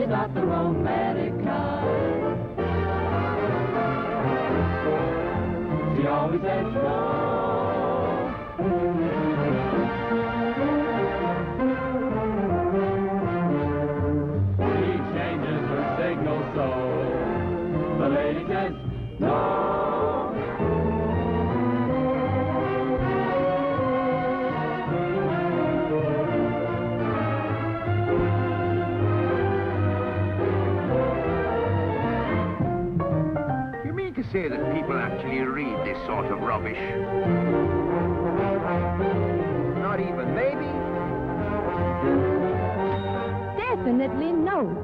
she's not the romantic kind. She always says no. She changes her signal so the lady says no. Say that people actually read this sort of rubbish. Not even maybe? Definitely no.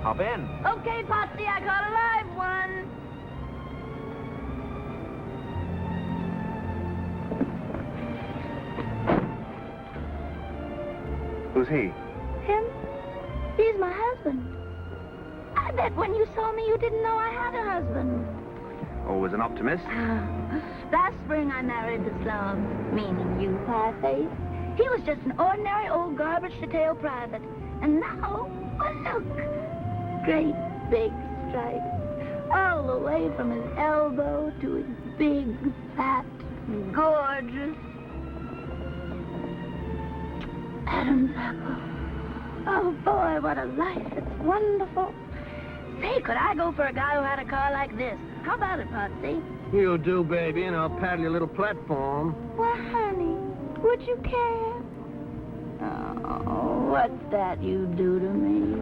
Hop in. Okay, Potsy, I caught a live one. Who's he? Him? He's my husband. I bet when you saw me, you didn't know I had a husband. Always an optimist. Last spring, I married the slum, meaning you, Pie-Face. He was just an ordinary old garbage-to-tail private. And now, well, look. Great big stripes, all the way from his elbow to his big, fat, gorgeous Adam's apple. Oh, boy, what a life. It's wonderful. Say, could I go for a guy who had a car like this? How about it, Potsy? You do, baby, and I'll paddle your little platform. Well, honey, would you care? Oh, what's that you do to me?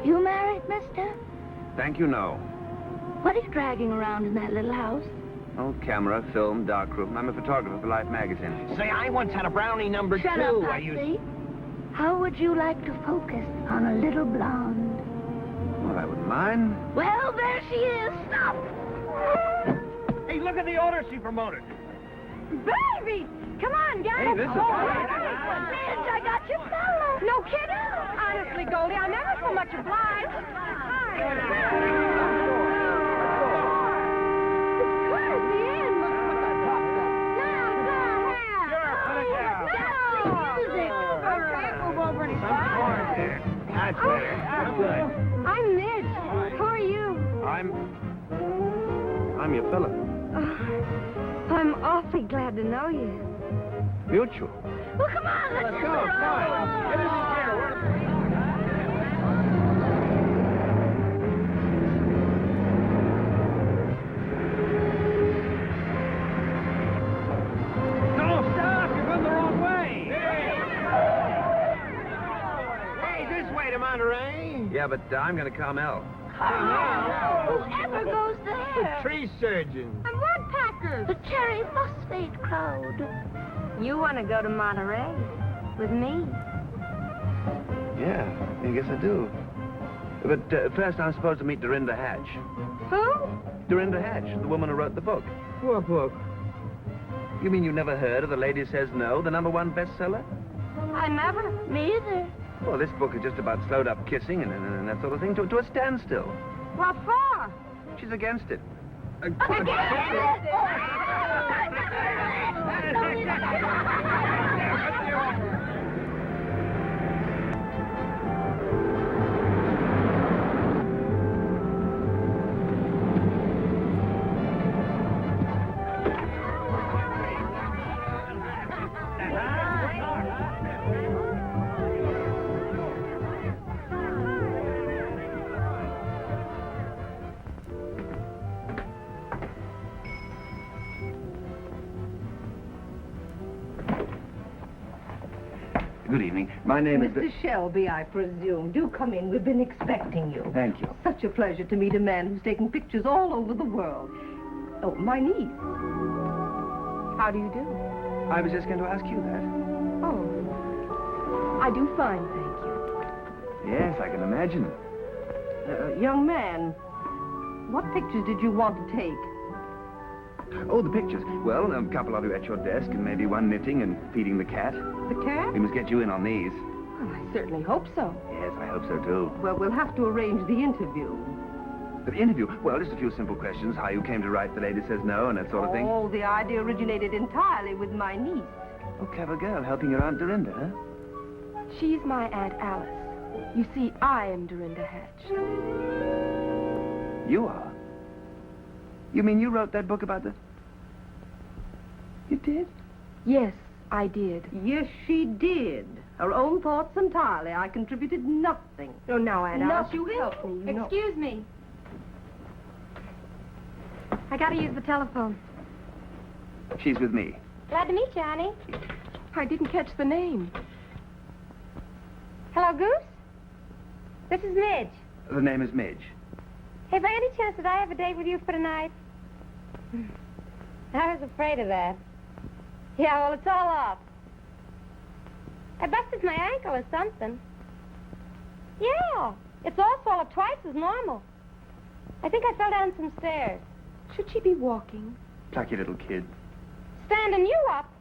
You married, mister? Thank you, no. What are you dragging around in that little house? Oh, camera, film, darkroom. I'm a photographer for Life magazine. Say, I once had a brownie number Shut 2. up, I used... Patsy. How would you like to focus on a little blonde? Well, I wouldn't mind. Well, there she is. Stop! Hey, look at the order she promoted. Baby! Come on, guys. Hey, this is Bitch, I got your fella. No kidding? Honestly, Goldie, I'm never so much obliged. That's better. That's good. I'm Midge. Who are you? I'm your fella. Oh, I'm awfully glad to know you. Mutual. Well, come on, let's go. Come on. Get in the chair. No, stop! You're going the wrong way. Hey, this way to Monterey. Yeah, but I'm going to Carmel. Whoever goes The there? tree surgeon. And woodpeckers. The cherry phosphate crowd. You want to go to Monterey with me? Yeah, I guess I do. But first I'm supposed to meet Dorinda Hatch. Who? Dorinda Hatch, the woman who wrote the book. What book? You mean you never heard of The Lady Says No, the #1 bestseller? I never. Me either. Well, this book is just about slowed up kissing and that sort of thing to a standstill. What for? She's against it. Good evening. My name is... Mr. Shelby, I presume. Do come in. We've been expecting you. Thank you. Such a pleasure to meet a man who's taken pictures all over the world. Oh, my niece. How do you do? I was just going to ask you that. Oh, I do fine, thank you. Yes, I can imagine. Young man, what pictures did you want to take? Oh, the pictures. Well, a couple of you at your desk, and maybe one knitting and feeding the cat. The cat? We must get you in on these. Well, I certainly hope so. Yes, I hope so, too. Well, we'll have to arrange the interview. The interview? Well, just a few simple questions. How you came to write The Lady Says No and that sort of thing. Oh, the idea originated entirely with my niece. Oh, clever girl, helping your Aunt Dorinda, huh? She's my Aunt Alice. You see, I am Dorinda Hatch. You are? You mean you wrote that book about the... You did? Yes, I did. Yes, she did. Her own thoughts entirely. I contributed nothing. Oh, now, Aunt Alice, you Nothing. help me. You know. Excuse me. I gotta use the telephone. She's with me. Glad to meet you, honey. I didn't catch the name. Hello, Goose? This is Midge. The name is Midge. Hey, by any chance, did I have a date with you for tonight? I was afraid of that. Yeah, well, it's all off. I busted my ankle or something. Yeah, it's all swelled up twice as normal. I think I fell down some stairs. Should she be walking? Plucky little kid. Standing you up?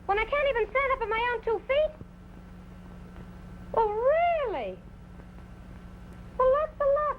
When I can't even stand up on my own 2 feet? Well, really? Well, what's the luck?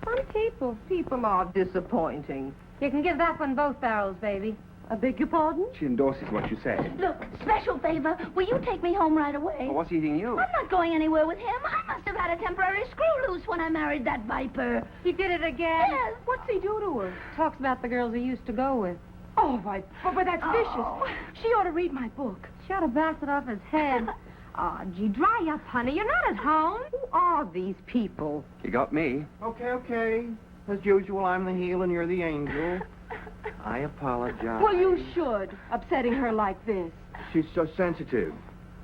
Some people. People are disappointing. You can give that one both barrels, baby. I beg your pardon? She endorses what you say. Look, special favor. Will you take me home right away? Oh, what's eating you? I'm not going anywhere with him. I must have had a temporary screw loose when I married that viper. He did it again. Yes. What's he do to her? Talks about the girls he used to go with. Oh, but that's Oh. vicious. She ought to read my book. She ought to bounce it off his head. Oh, gee, dry up, honey. You're not at home. Who are these people? You got me. Okay. As usual, I'm the heel and you're the angel. I apologize. Well, you should, upsetting her like this. She's so sensitive.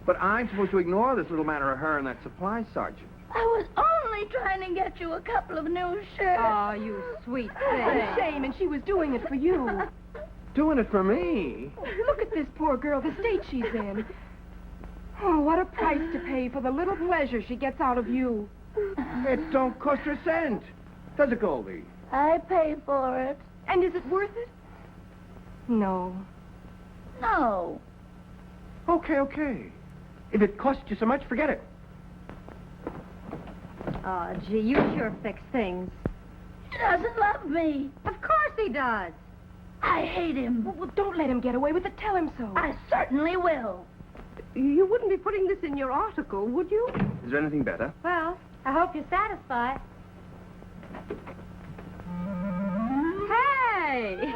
But I'm supposed to ignore this little matter of her and that supply sergeant. I was only trying to get you a couple of new shirts. Oh, you sweet What thing. a shame, and she was doing it for you. Doing it for me. Look at this poor girl, the state she's in. Oh, what a price to pay for the little pleasure she gets out of you. It don't cost her a cent. Does it, Goldie? I pay for it. And is it worth it? No. No. Okay. If it costs you so much, forget it. Oh, gee, you sure fix things. He doesn't love me. Of course he does. I hate him. Well, don't let him get away with it. Tell him so. I certainly will. You wouldn't be putting this in your article, would you? Is there anything better? Well, I hope you're satisfied. Hey!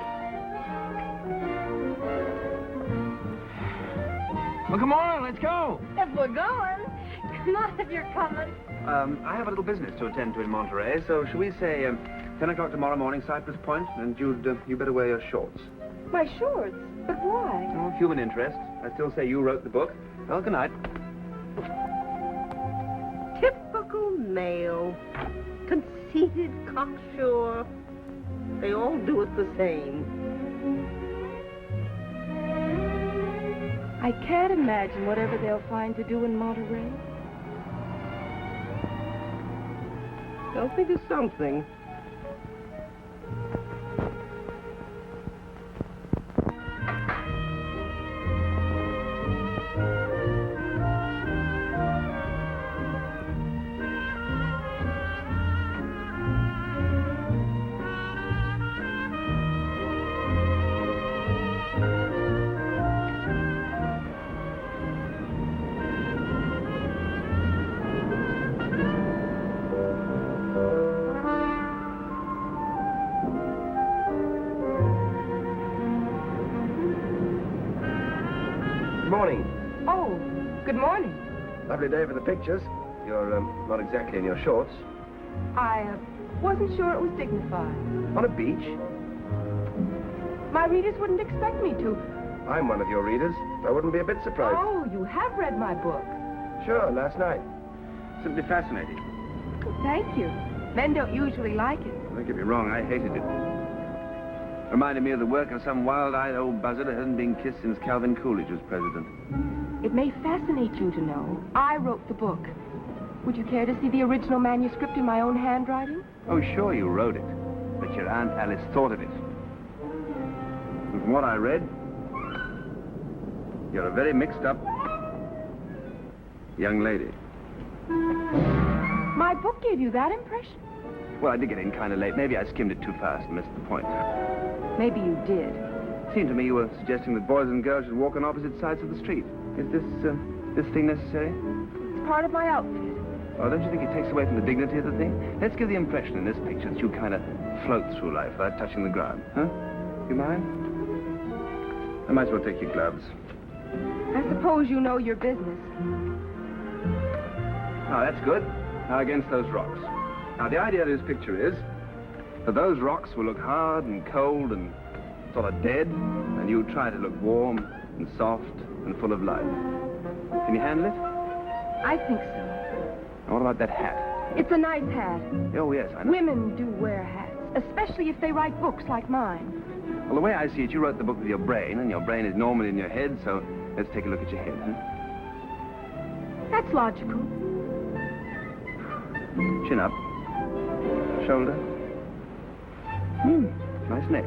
Well, come on, let's go. If we're going. Come on if you're coming. I have a little business to attend to in Monterey, so shall we say 10 o'clock tomorrow morning, Cypress Point, and you better wear your shorts. My shorts? But why? Oh, human interest. I still say you wrote the book. Well, good night. Typical male. Conceited, cocksure. They all do it the same. I can't imagine whatever they'll find to do in Monterey. They'll think of something. Morning. Oh, good morning. Lovely day for the pictures. You're not exactly in your shorts. I wasn't sure it was dignified. On a beach. My readers wouldn't expect me to. I'm one of your readers. I wouldn't be a bit surprised. Oh, you have read my book. Sure, last night. Simply fascinating. Thank you. Men don't usually like it. Don't get me wrong, I hated it. Reminded me of the work of some wild-eyed old buzzard who hadn't been kissed since Calvin Coolidge was president. It may fascinate you to know I wrote the book. Would you care to see the original manuscript in my own handwriting? Oh, sure, you wrote it. But your Aunt Alice thought of it. And from what I read, you're a very mixed-up young lady. My book gave you that impression? Well, I did get in kind of late. Maybe I skimmed it too fast and missed the point. Maybe you did. It seemed to me you were suggesting that boys and girls should walk on opposite sides of the street. Is this thing necessary? It's part of my outfit. Oh, don't you think it takes away from the dignity of the thing? Let's give the impression in this picture that you kind of float through life without touching the ground, huh? You mind? I might as well take your gloves. I suppose you know your business. Oh, that's good. Now against those rocks. Now, the idea of this picture is that those rocks will look hard and cold and sort of dead, and you try to look warm and soft and full of life. Can you handle it? I think so. Now, what about that hat? It's a nice hat. Oh, yes, I know. Women do wear hats, especially if they write books like mine. Well, the way I see it, you wrote the book with your brain, and your brain is normally in your head, so let's take a look at your head, huh? That's logical. Chin up. Shoulder. Nice neck.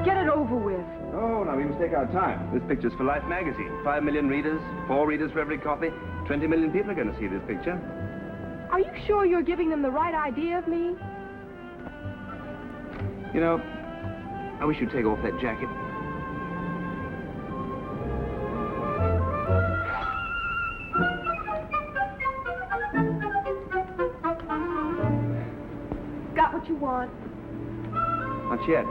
Get it over with. Oh, now we must take our time. This picture's for Life magazine. 5 million readers, 4 readers for every copy. 20 million people are going to see this picture. Are you sure you're giving them the right idea of me? You know, I wish you'd take off that jacket. Got what you want? Not yet.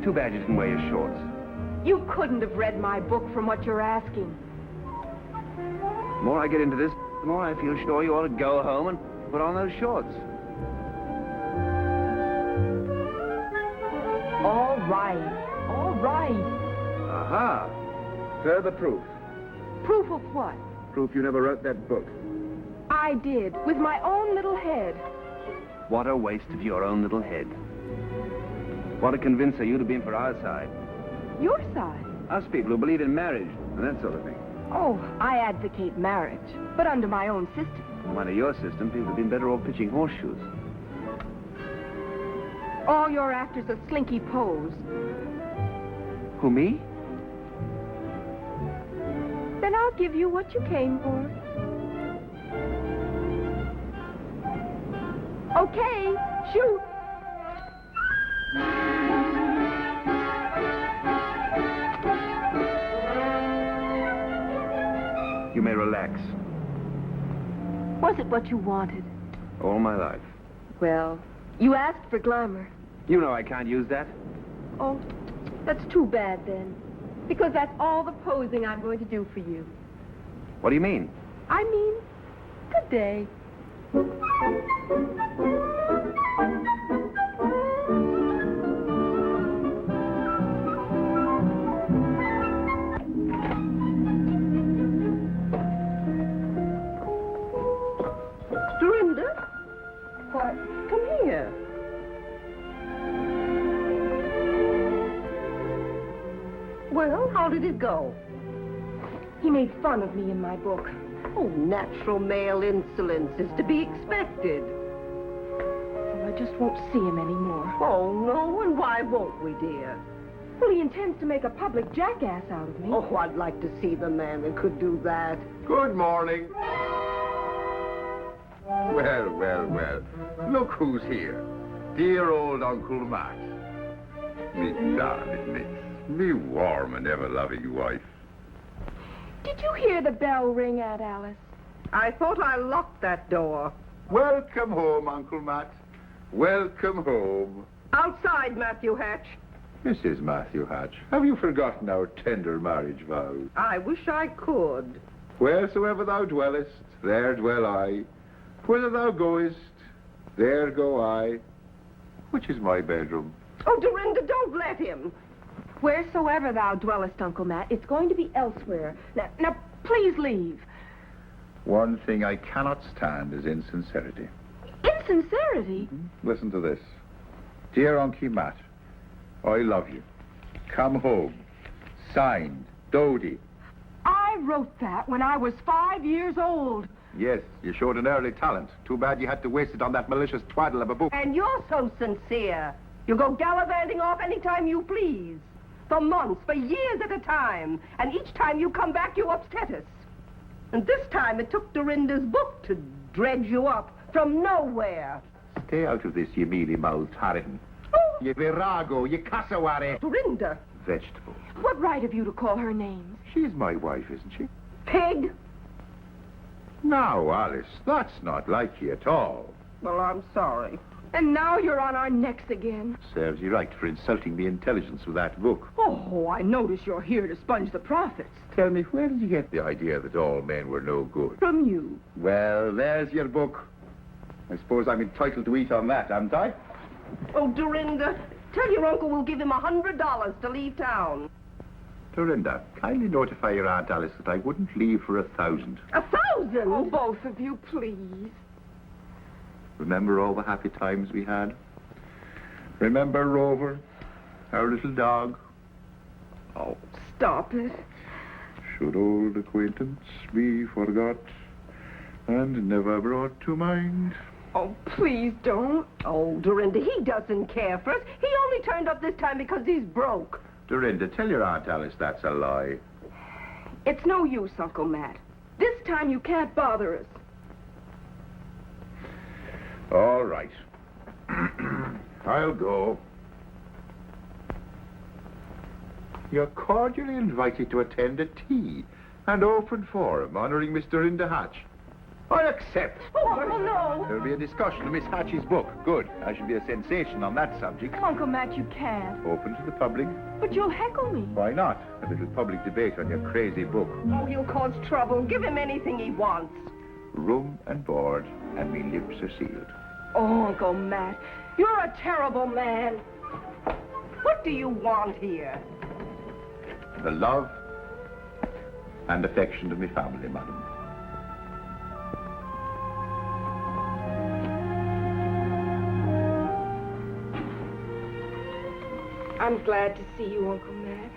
Too bad you didn't wear your shorts. You couldn't have read my book from what you're asking. The more I get into this, the more I feel sure you ought to go home and put on those shorts. All right. All right. Aha! Further proof. Proof of what? Proof you never wrote that book. I did, with my own little head. What a waste of your own little head. What a convincer you'd have been for our side. Your side? Us people who believe in marriage and that sort of thing. Oh, I advocate marriage, but under my own system. Under your system, people have been better off pitching horseshoes. All your actors are slinky pose. Who, me? Then I'll give you what you came for. Okay, shoot. You may relax. Was it what you wanted? All my life. Well, you asked for glamour. You know I can't use that. Oh, that's too bad then. Because that's all the posing I'm going to do for you. What do you mean? I mean, good day. Dorinda? Why, come here. Well, how did it go? He made fun of me in my book. Oh, natural male insolence is to be expected. Well, I just won't see him anymore. Oh, no, and why won't we, dear? Well, he intends to make a public jackass out of me. Oh, I'd like to see the man that could do that. Good morning. Well, well, well. Look who's here. Dear old Uncle Matt. Me darling miss. Me warm and ever-loving wife. Did you hear the bell ring, Aunt Alice? I thought I locked that door. Welcome home, Uncle Matt. Welcome home. Outside, Matthew Hatch. Mrs. Matthew Hatch, have you forgotten our tender marriage vows? I wish I could. Wheresoever thou dwellest, there dwell I. Whither thou goest, there go I. Which is my bedroom? Oh, Dorinda, don't let him. Wheresoever thou dwellest, Uncle Matt, it's going to be elsewhere. Now, please leave. One thing I cannot stand is insincerity. Insincerity? Listen to this. Dear Uncle Matt, I love you. Come home. Signed, Dodie. I wrote that when I was 5 years old. Yes, you showed an early talent. Too bad you had to waste it on that malicious twaddle of a book. And you're so sincere. You go gallivanting off any time you please. For months, for years at a time. And each time you come back, you upset us. And this time it took Dorinda's book to dredge you up from nowhere. Stay out of this, you mealy-mouthed harridan. Oh, You virago, you cassowary. Dorinda. Vegetable. What right have you to call her names? She's my wife, isn't she? Pig. Now, Alice, that's not like you at all. Well, I'm sorry. And now you're on our necks again. Serves you right for insulting the intelligence of that book. Oh, I notice you're here to sponge the profits. Tell me, where did you get the idea that all men were no good? From you. Well, there's your book. I suppose I'm entitled to eat on that, am I? Oh, Dorinda, tell your uncle we'll give him $100 to leave town. Dorinda, kindly notify your Aunt Alice that I wouldn't leave for 1,000. 1,000? Oh, both of you, please. Remember all the happy times we had? Remember Rover, our little dog? Oh, stop it. Should old acquaintance be forgot and never brought to mind? Oh, please don't. Oh, Dorinda, he doesn't care for us. He only turned up this time because he's broke. Dorinda, tell your Aunt Alice that's a lie. It's no use, Uncle Matt. This time you can't bother us. All right. I'll go. You're cordially invited to attend a tea and open forum honoring Miss Dorinda Hatch. I accept. Oh, no. There'll be a discussion of Miss Hatch's book. Good. I shall be a sensation on that subject. Uncle Matt, you can't. Open to the public. But you'll heckle me. Why not? A little public debate on your crazy book. Oh, he'll cause trouble. Give him anything he wants. Room and board, and me lips are sealed. Oh, Uncle Matt, you're a terrible man. What do you want here? The love and affection of me family, madam. I'm glad to see you, Uncle Matt.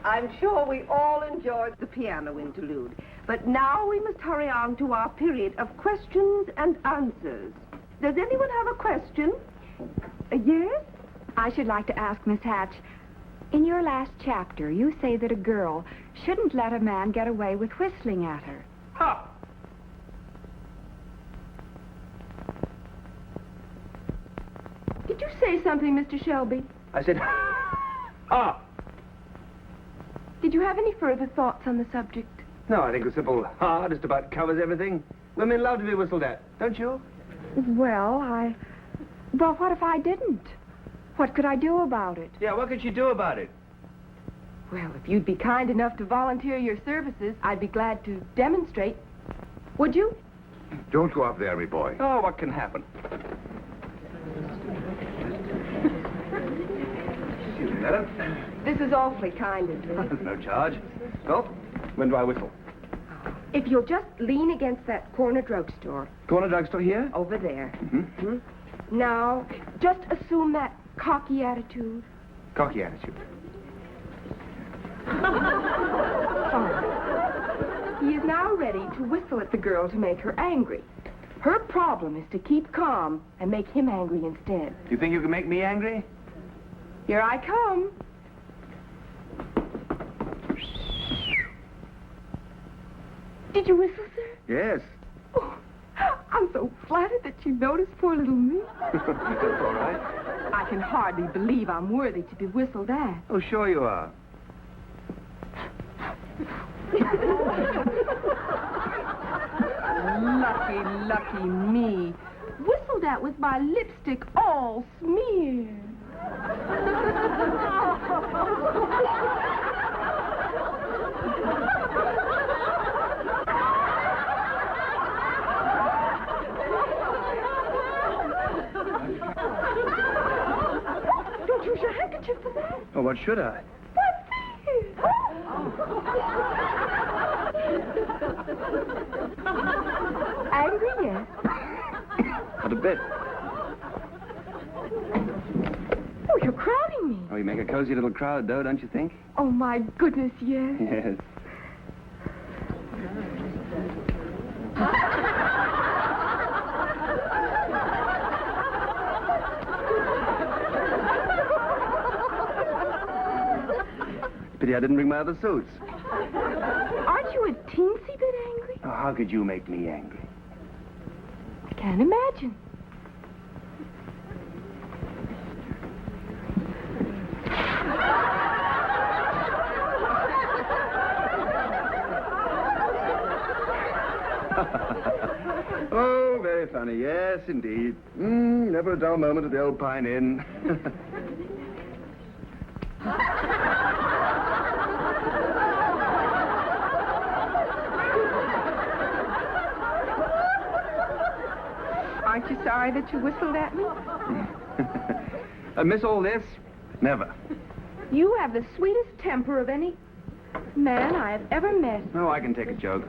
I'm sure we all enjoyed the piano interlude. But now we must hurry on to our period of questions and answers. Does anyone have a question? Yes? I should like to ask Miss Hatch, in your last chapter, you say that a girl shouldn't let a man get away with whistling at her. Ha! Did you say something, Mr. Shelby? I said, ha! Did you have any further thoughts on the subject? No, I think a simple ha just about covers everything. Women love to be whistled at, don't you? Well, Well, what if I didn't? What could I do about it? Yeah, what could you do about it? Well, if you'd be kind enough to volunteer your services, I'd be glad to demonstrate. Would you? Don't go up there, me boy. Oh, what can happen? Excuse me, madam. This is awfully kind of you. No charge. Well, when do I whistle? If you'll just lean against that corner drugstore. Corner drugstore here? Over there. Mm-hmm. Now, just assume that cocky attitude. Cocky attitude. He is now ready to whistle at the girl to make her angry. Her problem is to keep calm and make him angry instead. Do you think you can make me angry? Here I come. Did you whistle, sir? Yes. Oh, I'm so flattered that you noticed poor little me. That's all right. I can hardly believe I'm worthy to be whistled at. Oh, sure you are. Lucky me. Whistled at with my lipstick all smeared. Don't use your handkerchief for that. Oh, what should I? Angry, yes. Not a bit. Oh, you're crowding me. Oh, you make a cozy little crowd, though, don't you think? Oh, my goodness, yes. Yes. Pity I didn't bring my other suits. Aren't you a teensy bit angry? Oh, how could you make me angry? I can't imagine. Oh, very funny. Yes, indeed. Never a dull moment at the old Pine Inn. Aren't you sorry that you whistled at me? Miss all this? Never. You have the sweetest temper of any man I have ever met. Oh, I can take a joke.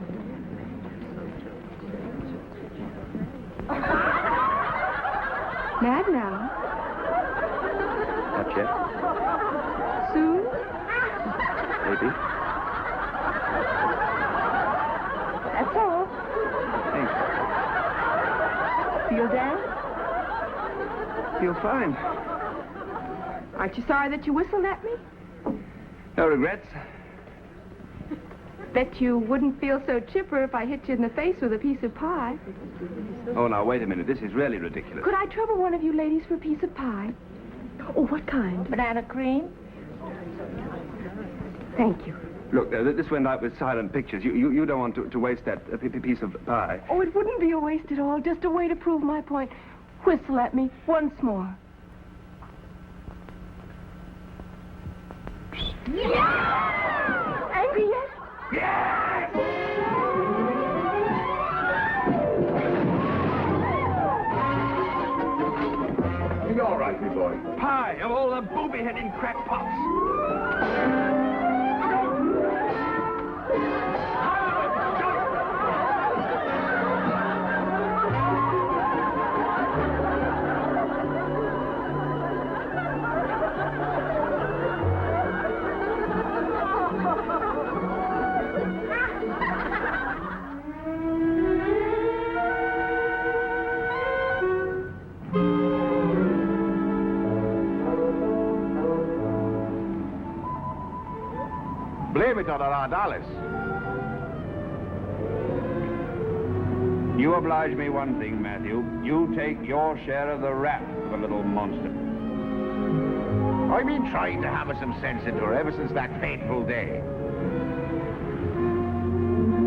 Mad now? Not yet. Soon? Maybe. That's all. Thanks. Feel down? Feel fine. Aren't you sorry that you whistled at me? No regrets. Bet you wouldn't feel so chipper if I hit you in the face with a piece of pie. Oh, now, wait a minute. This is really ridiculous. Could I trouble one of you ladies for a piece of pie? Oh, what kind? Banana cream? Thank you. Look, this went out with silent pictures. You don't want to waste that piece of pie. Oh, it wouldn't be a waste at all. Just a way to prove my point. Whistle at me once more. Angry yet? Yes! You're all right, me boy. Pie of all the booby-headed crackpots. Blame it on our Aunt Alice. You oblige me one thing, Matthew. You take your share of the rap for the little monster. I've been trying to hammer some sense into her ever since that fateful day.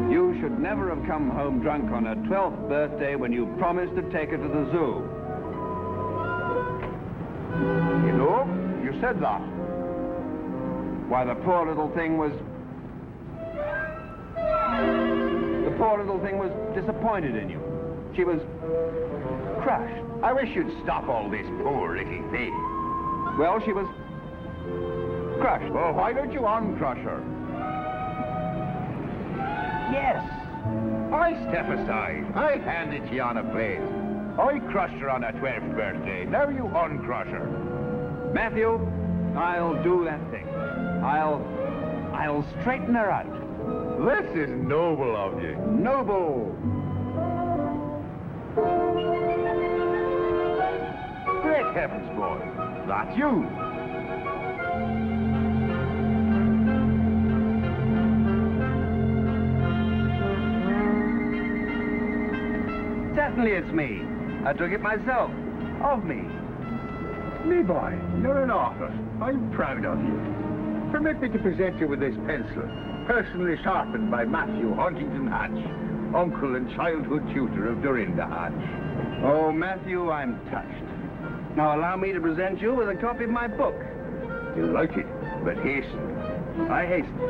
You should never have come home drunk on her 12th birthday when you promised to take her to the zoo. You know, you said that. Why, the poor little thing was disappointed in you. She was crushed. I wish you'd stop all this poor little thing. Well, she was crushed. Well, why don't you uncrush her? Yes. I step aside. I hand it to you on a plate. I crushed her on her 12th birthday. Now you uncrush her. Matthew, I'll do that thing. I'll straighten her out. This is noble of you. Noble. Great heavens, boy. That's you. Certainly it's me. I took it myself. Of me. Me boy, you're an author. I'm proud of you. Permit me to present you with this pencil, personally sharpened by Matthew Huntington Hatch, uncle and childhood tutor of Dorinda Hatch. Oh, Matthew, I'm touched. Now allow me to present you with a copy of my book. You like it, but hasten. I hasten.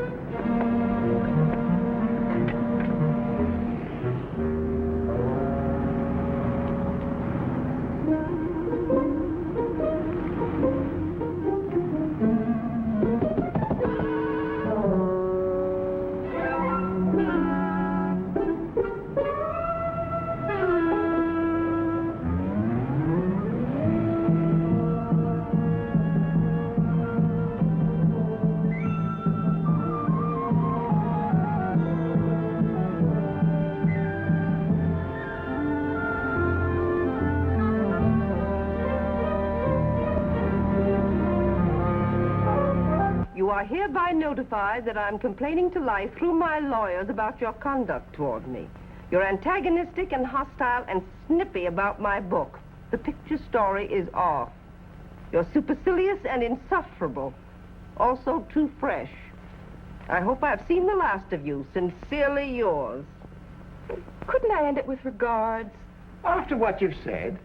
You are hereby notified that I'm complaining to life through my lawyers about your conduct toward me. You're antagonistic and hostile and snippy about my book. The picture story is off. You're supercilious and insufferable. Also too fresh. I hope I've seen the last of you. Sincerely yours. Couldn't I end it with regards? After what you've said,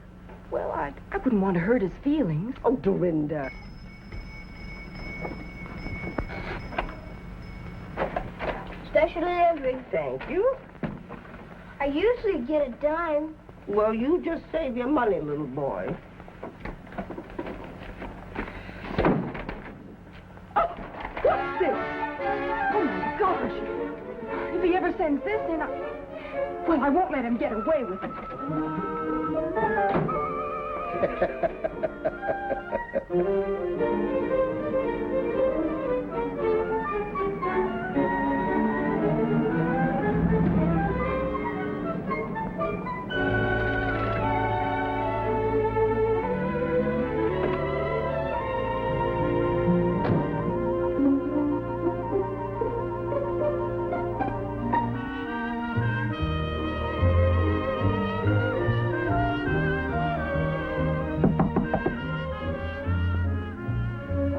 Well, I wouldn't want to hurt his feelings. Oh, Dorinda. Special delivery. Thank you. I usually get a dime. Well, you just save your money, little boy. Oh, what's this? Oh, my gosh. If he ever sends this in, well, I won't let him get away with it.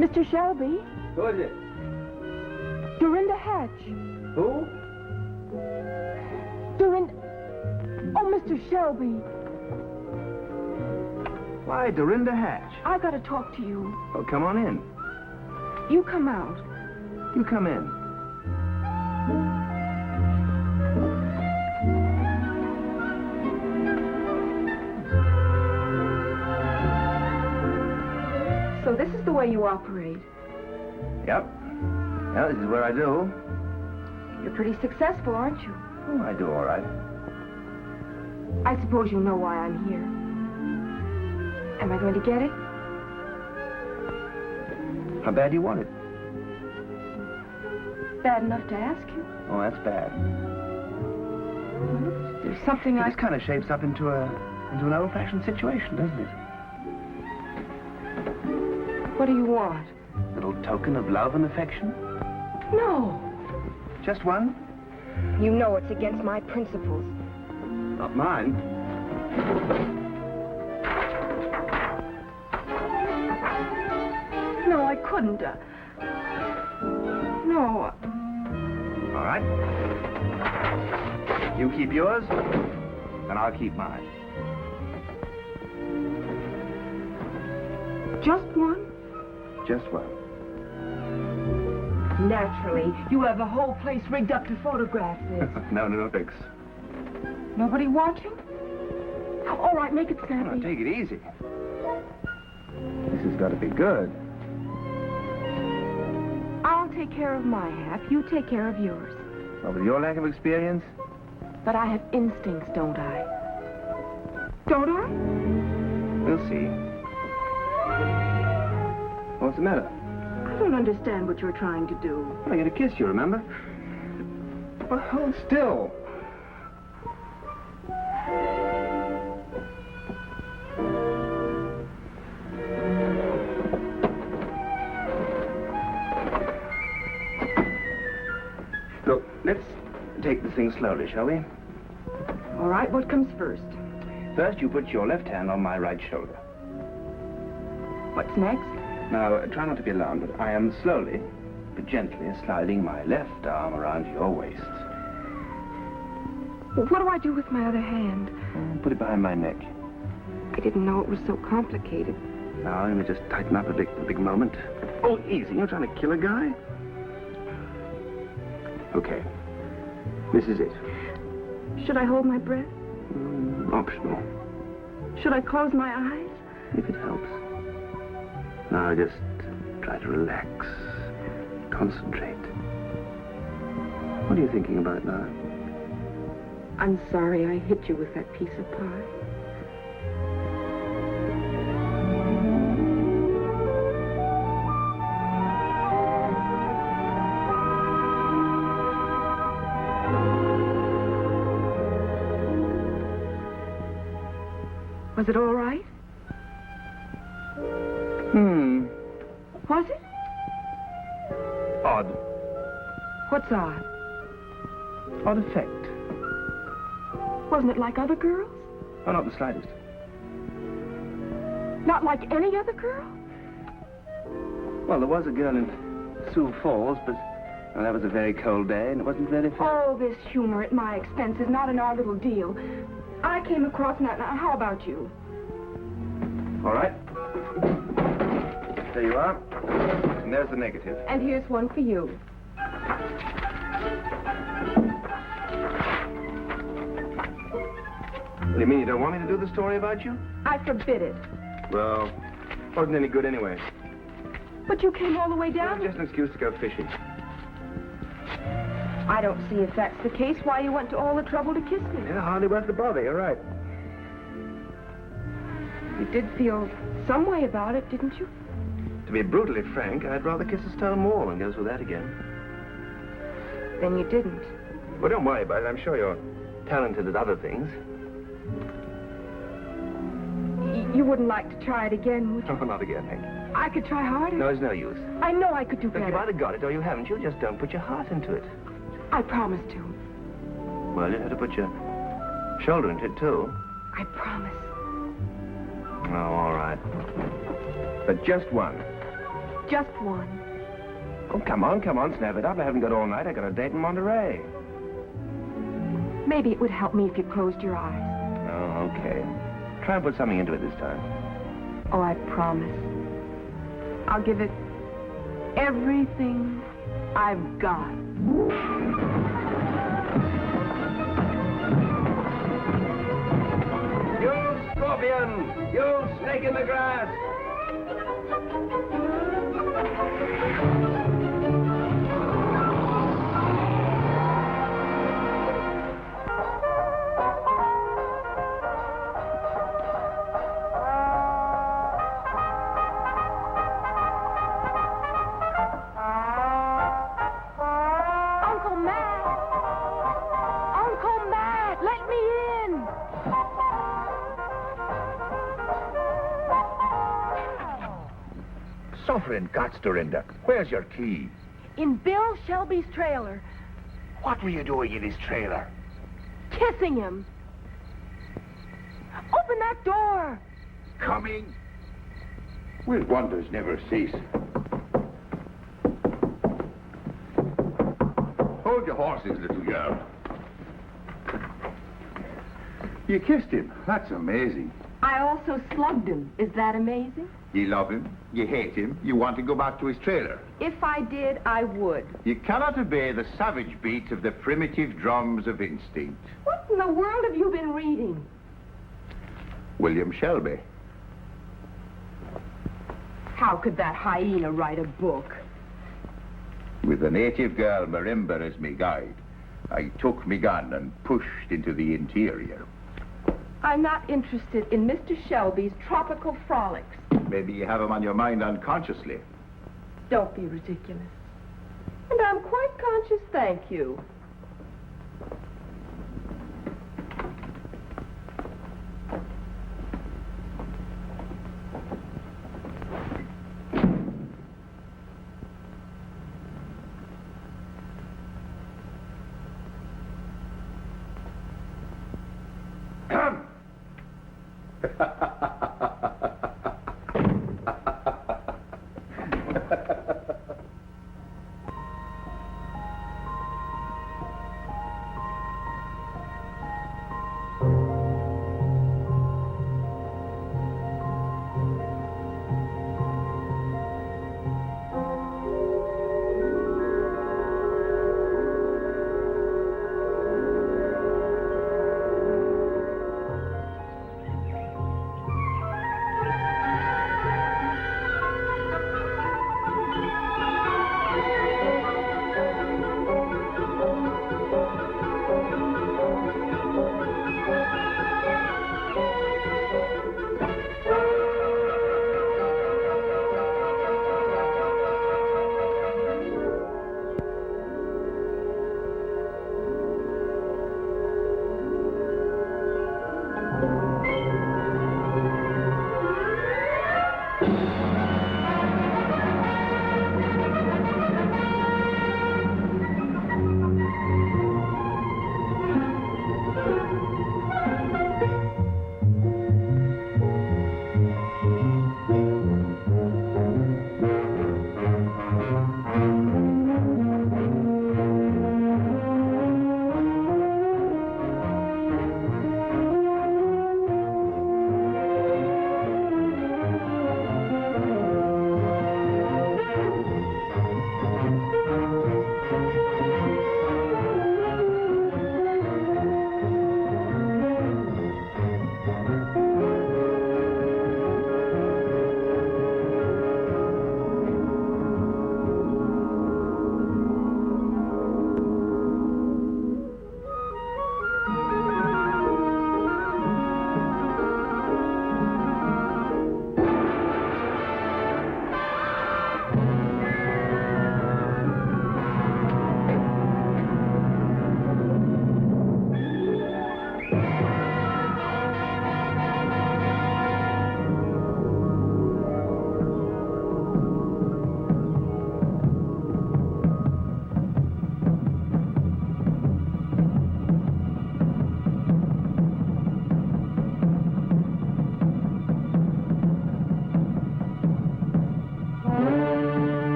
Mr. Shelby, Who is it? Dorinda Hatch. Who? Dorinda... Oh, Mr. Shelby, Why, Dorinda Hatch. I got to talk to you. Oh, come on in. You come out. You come in. So this is the way you operate. Yep. Yeah, this is where I do. You're pretty successful, aren't you? Oh, I do all right. I suppose you know why I'm here. Am I going to get it? How bad do you want it? Bad enough to ask you. Oh, that's bad. There's something I... This kind of shapes up into an old-fashioned situation, doesn't it? What do you want? A little token of love and affection? No. Just one? You know it's against my principles. Not mine. No, I couldn't. No. All right. You keep yours, and I'll keep mine. Just one? Just one. Naturally. You have the whole place rigged up to photograph this. No tricks. Nobody watching? All right, make it snappy. Take it easy. This has got to be good. I'll take care of my half. You take care of yours. Well, with your lack of experience? But I have instincts, don't I? Don't I? We'll see. What's the matter? I don't understand what you're trying to do. I'm going to kiss you, remember? Well, hold still. Look, let's take this thing slowly, shall we? All right, what comes first? First, you put your left hand on my right shoulder. What's next? Now, try not to be alarmed, but I am slowly, but gently sliding my left arm around your waist. Well, what do I do with my other hand? Put it behind my neck. I didn't know it was so complicated. Now, let me just tighten up a big moment. Oh, easy. You're trying to kill a guy? Okay. This is it. Should I hold my breath? Optional. Should I close my eyes? If it helps. Now, just try to relax. Concentrate. What are you thinking about now? I'm sorry I hit you with that piece of pie. Was it all right? Was it? Odd. What's odd? Odd effect. Wasn't it like other girls? Oh, not the slightest. Not like any other girl? Well, there was a girl in Sioux Falls, but well, that was a very cold day, and it wasn't very fair. Oh, this humor at my expense is not in our little deal. I came across that. Now, how about you? All right. There you are. And there's the negative. And here's one for you. What do you mean, you don't want me to do the story about you? I forbid it. Well, wasn't any good anyway. But you came all the way down? Just an excuse to go fishing. I don't see if that's the case, why you went to all the trouble to kiss me. Yeah, hardly worth the bother, you're right. You did feel some way about it, didn't you? To be brutally frank, I'd rather kiss a stone wall than go through that again. Then you didn't. Well, don't worry about it. I'm sure you're talented at other things. You wouldn't like to try it again, would you? Oh, not again, Hank. I could try harder. No, it's no use. I know I could do Look, better. you've either got it or you haven't. You just don't put your heart into it. I promise to. Well, you have to put your shoulder into it, too. I promise. Oh, all right. But just one. Just one. Oh, come on, snap it up. I haven't got all night. I got a date in Monterey. Maybe it would help me if you closed your eyes. Oh, okay. Try and put something into it this time. Oh, I promise. I'll give it everything I've got. You scorpion! You snake in the grass! Uncle Matt! Uncle Matt, let me in! Suffering guts, Dorinda. Where's your key? In Bill Shelby's trailer. What were you doing in his trailer? Kissing him. Open that door! Coming? Will wonders never cease? Hold your horses, little girl. You kissed him. That's amazing. I also slugged him. Is that amazing? You love him, you hate him, you want to go back to his trailer. If I did, I would. You cannot obey the savage beat of the primitive drums of instinct. What in the world have you been reading? William Shelby. How could that hyena write a book? With a native girl, Marimba, as me guide, I took me gun and pushed into the interior. I'm not interested in Mr. Shelby's tropical frolics. Maybe you have him on your mind unconsciously. Don't be ridiculous. And I'm quite conscious, thank you.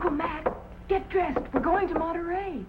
Uncle Matt, get dressed. We're going to Monterey.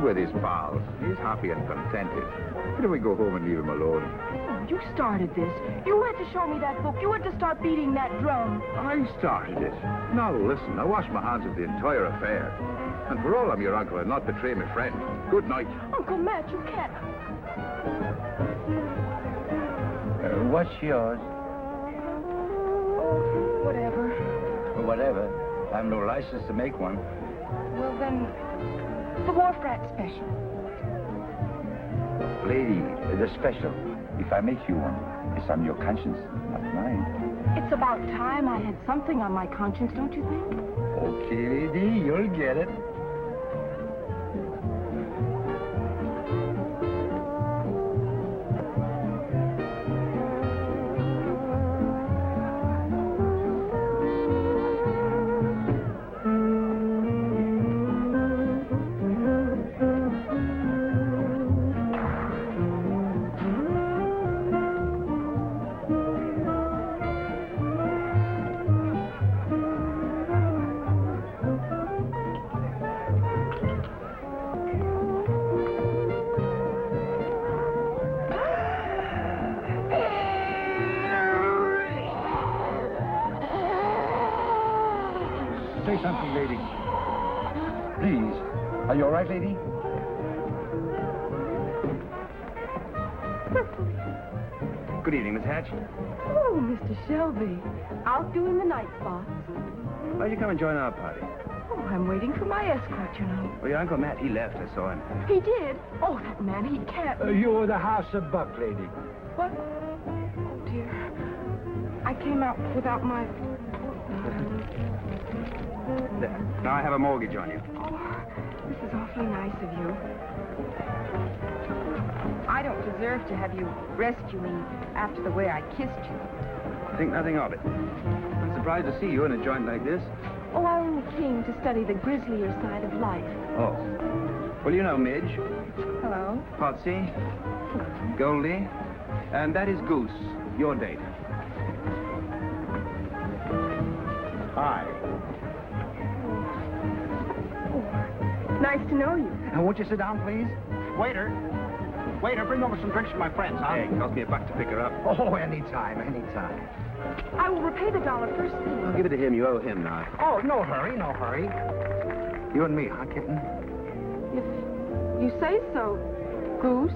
With his pals. He's happy and contented. Why don't we go home and leave him alone? Oh, you started this. You went to show me that book. You went to start beating that drum. I started it. Now listen, I wash my hands of the entire affair. And for all I'm your uncle, I'll not betray my friend. Good night. Uncle Matt, you can't. What's yours? Whatever. Whatever. I have no license to make one. Well, then, the Wharf Rat Special. Lady, the special. If I make you one, it's on your conscience, not mine. It's about time I had something on my conscience, don't you think? Okay, lady, you'll get it. Say something, lady. Please. Are you all right, lady? Good evening, Miss Hatch. Oh, Mr. Shelby. Out doing the night spots. Why'd you come and join our party? Oh, I'm waiting for my escort, you know. Well, your Uncle Matt, he left. I saw him. He did? Oh, that man, he can't. You're the House of Buck, lady. What? Oh, dear. I came out without my... There. Now I have a mortgage on you. Oh, this is awfully nice of you. I don't deserve to have you rescue me after the way I kissed you. Think nothing of it. I'm surprised to see you in a joint like this. Oh, I only came to study the grislier side of life. Oh. Well, you know Midge, Hello? Potsy, Goldie, and that is Goose, your date. Hi. Nice to know you. Now, won't you sit down, please? Waiter. Waiter, bring over some drinks for my friends, huh? Hey, it cost me $1 to pick her up. Oh, anytime, anytime. I will repay the $1 first thing. I'll give it to him. You owe him now. Oh, no hurry, no hurry. You and me, huh, kitten? If you say so, Goose.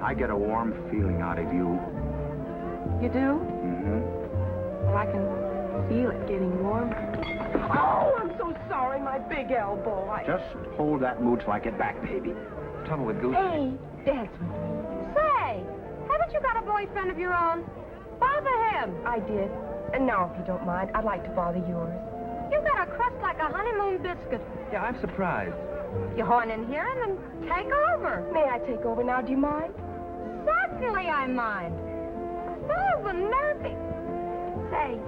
I get a warm feeling out of you. You do? Mm-hmm. Well, I can feel it getting warmer. Oh, I'm so sorry, my big elbow. Just hold that mood till I get back, baby. Trouble with Goose. Hey, dance with me. Say, haven't you got a boyfriend of your own? Bother him. I did. And now, if you don't mind, I'd like to bother yours. You got a crust like a honeymoon biscuit. Yeah, I'm surprised. You horn in here and then take over. May I take over now? Do you mind? Certainly I mind. Oh, the nervy. Say,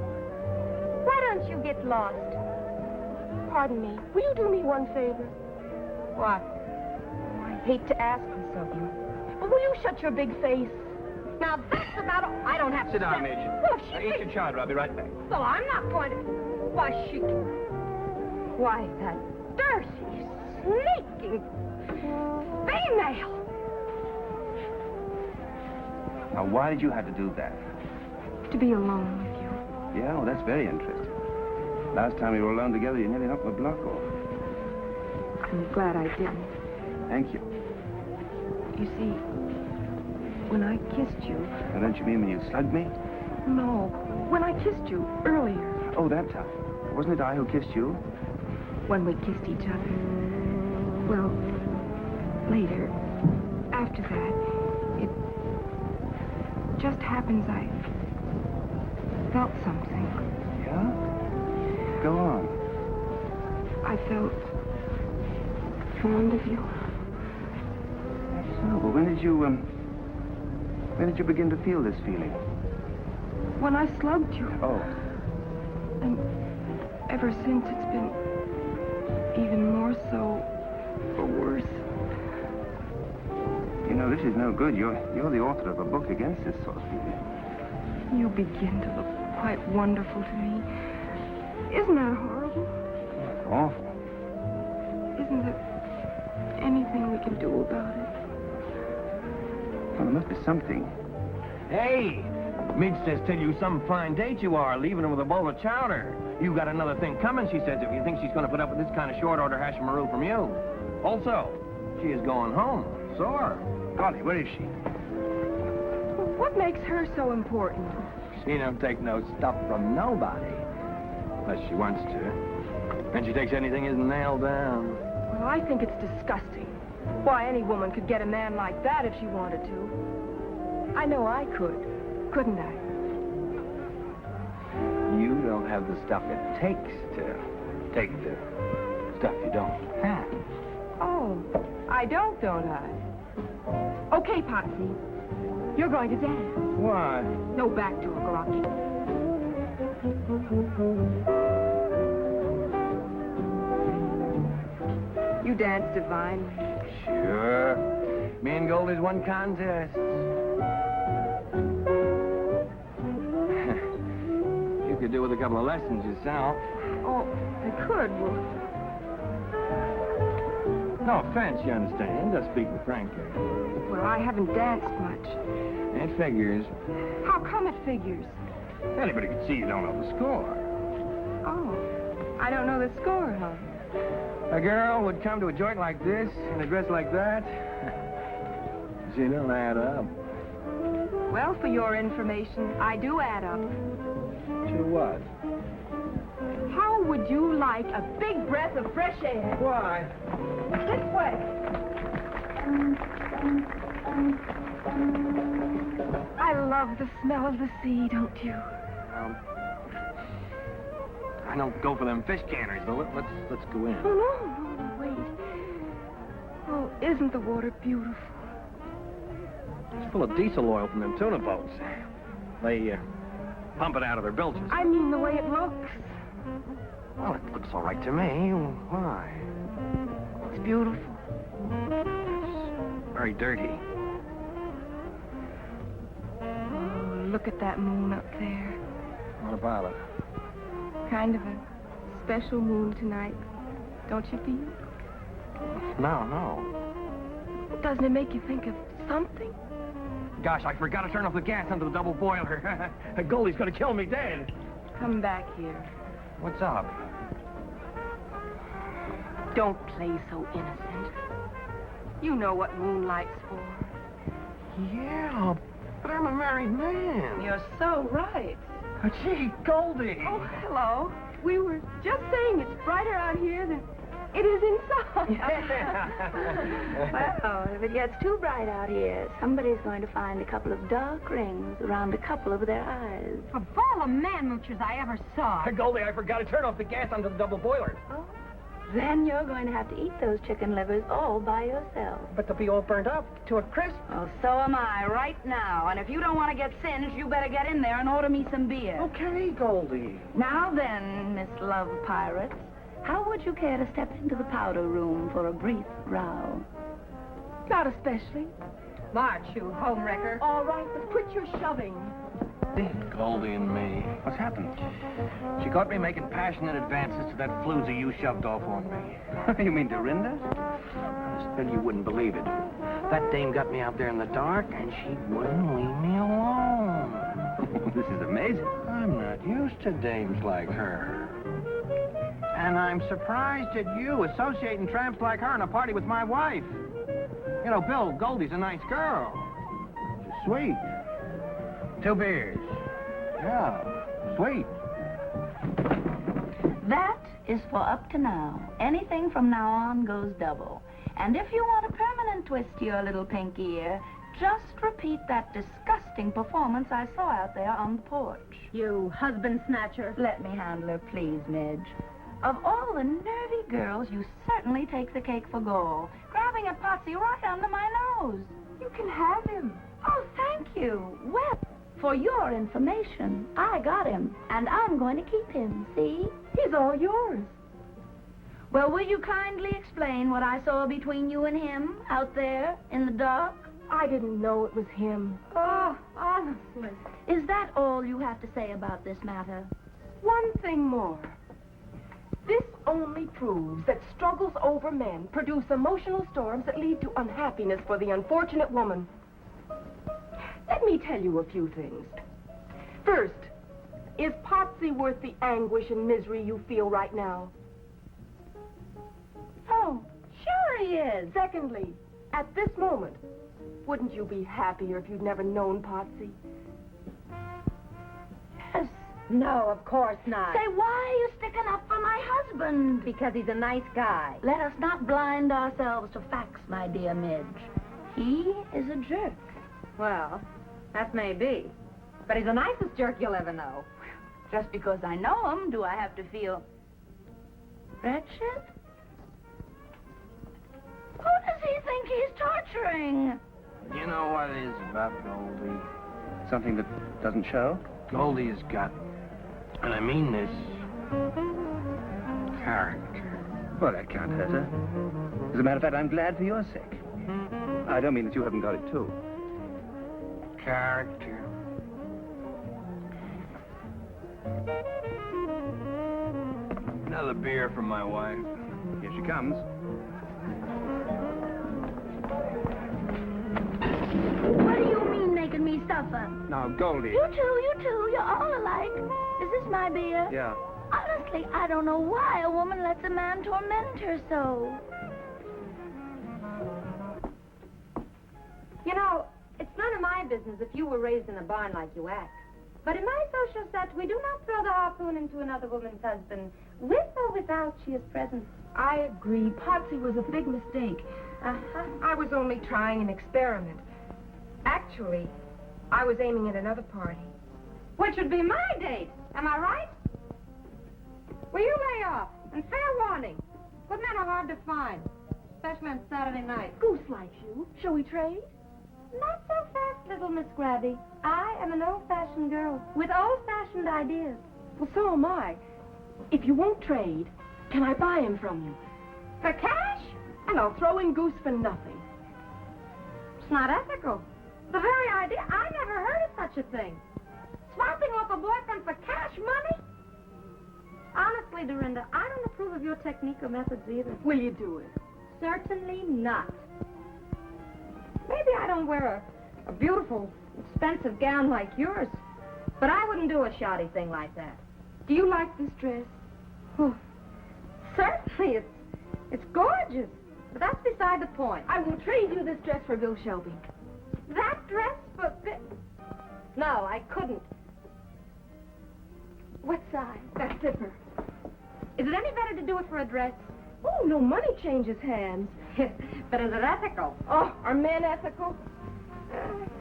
why don't you get lost? Pardon me. Will you do me one favor? What? I hate to ask this of you. But will you shut your big face? Now that's about all. I don't have to Sit down, Midge. Well, Now, eat your chowder. I'll be right back. Well, I'm not going to... Why, she... Why, that dirty, sneaking female. Now, why did you have to do that? To be alone with you. Yeah, well, that's very interesting. Last time we were alone together, you nearly knocked my block off. I'm glad I didn't. Thank you. You see, when I kissed you... Now, don't you mean when you slugged me? No, when I kissed you earlier. Oh, that time. Wasn't it I who kissed you? When we kissed each other. Well, later, after that, it just happens I felt something. Yeah? Go on. I felt fond of you. That's so. Well, when did you begin to feel this feeling? When I slugged you. Oh. And ever since it's been even more so, or worse. You know, this is no good. You're the author of a book against this sort of feeling. You begin to look quite wonderful to me. Isn't that horrible? That's awful. Isn't there anything we can do about it? Well, there must be something. Hey! Midge says tell you some fine date you are, leaving her with a bowl of chowder. You got another thing coming, she says, if you think she's going to put up with this kind of short order hash maroo from you. Also, she is going home. Sore. Golly, where is she? What makes her so important? She don't take no stuff from nobody. Unless she wants to. And she takes anything isn't nailed down. Well, I think it's disgusting. Why, any woman could get a man like that if she wanted to. I know I could, couldn't I? You don't have the stuff it takes to take the stuff you don't have. Oh, I don't I? Okay, Potsy. You're going to dance. Why? No backdoor grokking. You dance divinely. Sure. Me and Goldie's won contests. You could do with a couple of lessons yourself. Oh, I could. Well, No offense, you understand. Just speaking frankly. well, I haven't danced much. It figures. How come it figures? Anybody can see you don't know the score. Oh, I don't know the score, huh? A girl would come to a joint like this in a dress like that. She don't add up. Well, for your information, I do add up. To what? How would you like a big breath of fresh air? Why? This way. I love the smell of the sea, don't you? I don't go for them fish canners, but let's go in. Oh, no, wait. Oh, isn't the water beautiful? It's full of diesel oil from them tuna boats. They pump it out of their bilges. I mean the way it looks. Well, it looks all right to me. Why? It's beautiful. It's very dirty. Oh, look at that moon up there. What about it? Kind of a special moon tonight, don't you feel? No. Doesn't it make you think of something? Gosh, I forgot to turn off the gas under the double boiler. Goldie's gonna kill me dead. Come back here. What's up? Don't play so innocent. You know what moonlight's for. Yeah, but I'm a married man. You're so right. Gee, Goldie. Oh, hello. We were just saying it's brighter out here than it is inside. Well, if it gets too bright out here, somebody's going to find a couple of dark rings around a couple of their eyes. Of all the man-moochers I ever saw. Goldie, I forgot to turn off the gas under the double boiler. Oh, then you're going to have to eat those chicken livers all by yourself. But they'll be all burned up to a crisp. Oh, so am I right now. And if you don't want to get singed, you better get in there and order me some beer. Okay, Goldie. Now then, Miss Love Pirate, how would you care to step into the powder room for a brief row? Not especially. March, you homewrecker. All right, but quit your shoving. Goldie and me. What's happened? She caught me making passionate advances to that floozy you shoved off on me. You mean Dorinda? I said you wouldn't believe it. That dame got me out there in the dark, and she wouldn't leave me alone. This is amazing. I'm not used to dames like her. And I'm surprised at you associating tramps like her in a party with my wife. You know, Bill, Goldie's a nice girl. She's sweet. 2 beers. Yeah, sweet. That is for up to now. Anything from now on goes double. And if you want a permanent twist to your little pink ear, just repeat that disgusting performance I saw out there on the porch. You husband snatcher. Let me handle her, please, Midge. Of all the nervy girls, you certainly take the cake for gold, grabbing at Potsy right under my nose. You can have him. Oh, thank you. Well, for your information, I got him, and I'm going to keep him, see? He's all yours. Well, will you kindly explain what I saw between you and him out there in the dark? I didn't know it was him. Oh, honestly. Is that all you have to say about this matter? One thing more. This only proves that struggles over men produce emotional storms that lead to unhappiness for the unfortunate woman. Let me tell you a few things. First, is Potsy worth the anguish and misery you feel right now? Oh, sure he is. Secondly, at this moment, wouldn't you be happier if you'd never known Potsy? Yes. No, of course not. Say, why are you sticking up for my husband? Because he's a nice guy. Let us not blind ourselves to facts, my dear Midge. He is a jerk. Well, that may be. But he's the nicest jerk you'll ever know. Just because I know him, do I have to feel wretched? Who does he think he's torturing? You know what it is about Goldie? Something that doesn't show? Goldie has got, and I mean this, Character. Well, that can't hurt her. As a matter of fact, I'm glad for your sake. I don't mean that you haven't got it, too. character. Another beer from my wife. Here she comes. What do you mean making me suffer? Now, Goldie. You two, you're all alike. Is this my beer? Yeah. Honestly, I don't know why a woman lets a man torment her so. You know, it's none of my business if you were raised in a barn like you act. But in my social set, we do not throw the harpoon into another woman's husband, with or without she is present. I agree. Potsy was a big mistake. I was only trying an experiment. Actually, I was aiming at another party. Which would be my date. Am I right? Well, you lay off. And fair warning. Good men are hard to find, especially on Saturday night. Goose likes you. Shall we trade? Not so fast, little Miss Grabby. I am an old-fashioned girl with old-fashioned ideas. Well, so am I. If you won't trade, can I buy him from you? For cash? And I'll throw in Goose for nothing. It's not ethical. The very idea, I never heard of such a thing. Swapping off a boyfriend for cash money? Honestly, Dorinda, I don't approve of your technique or methods either. Will you do it? Certainly not. Maybe I don't wear a beautiful, expensive gown like yours, but I wouldn't do a shoddy thing like that. Do you like this dress? Oh, certainly, it's gorgeous, but that's beside the point. I will trade you this dress for Bill Shelby. That dress for No, I couldn't. What size? That zipper. Is it any better to do it for a dress? Oh, no money changes hands. But is it ethical? Oh, are men ethical?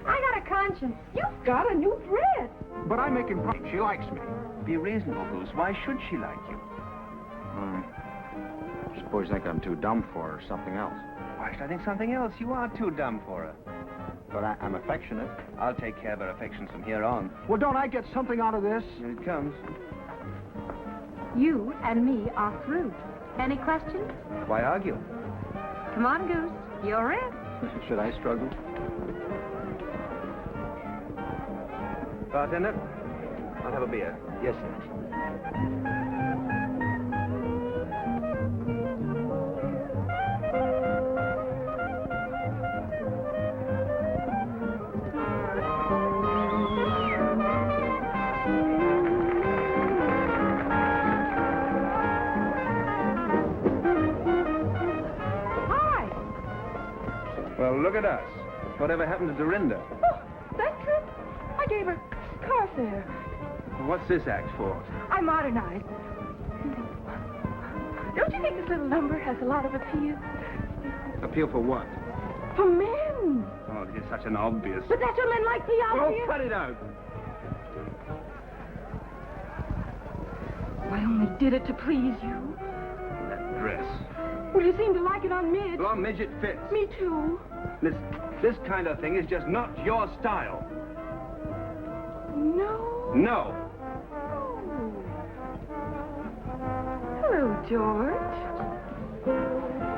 I got a conscience. You've got a new dress. But I'm making progress. She likes me. Be reasonable, Goose. Why should she like you? Suppose you think I'm too dumb for her or something else. Why should I think something else? You are too dumb for her. But I'm affectionate. I'll take care of her affections from here on. Well, don't I get something out of this? Here it comes. You and me are through. Any questions? Why argue? Come on, Goose. You're in. Should I struggle? Bartender, I'll have a beer. Yes, sir. look at us. Whatever happened to Dorinda? Oh, that trip? I gave her car fare. What's this act for? I modernized. Don't you think this little number has a lot of appeal? Appeal for what? For men. Oh, you're such an obvious... But that's what men like the obvious. Oh, cut it out. I only did it to please you. That dress. Well, you seem to like it on Midge. Well, Midget fits. Me too. This kind of thing is just not your style. No. No. Hello, George.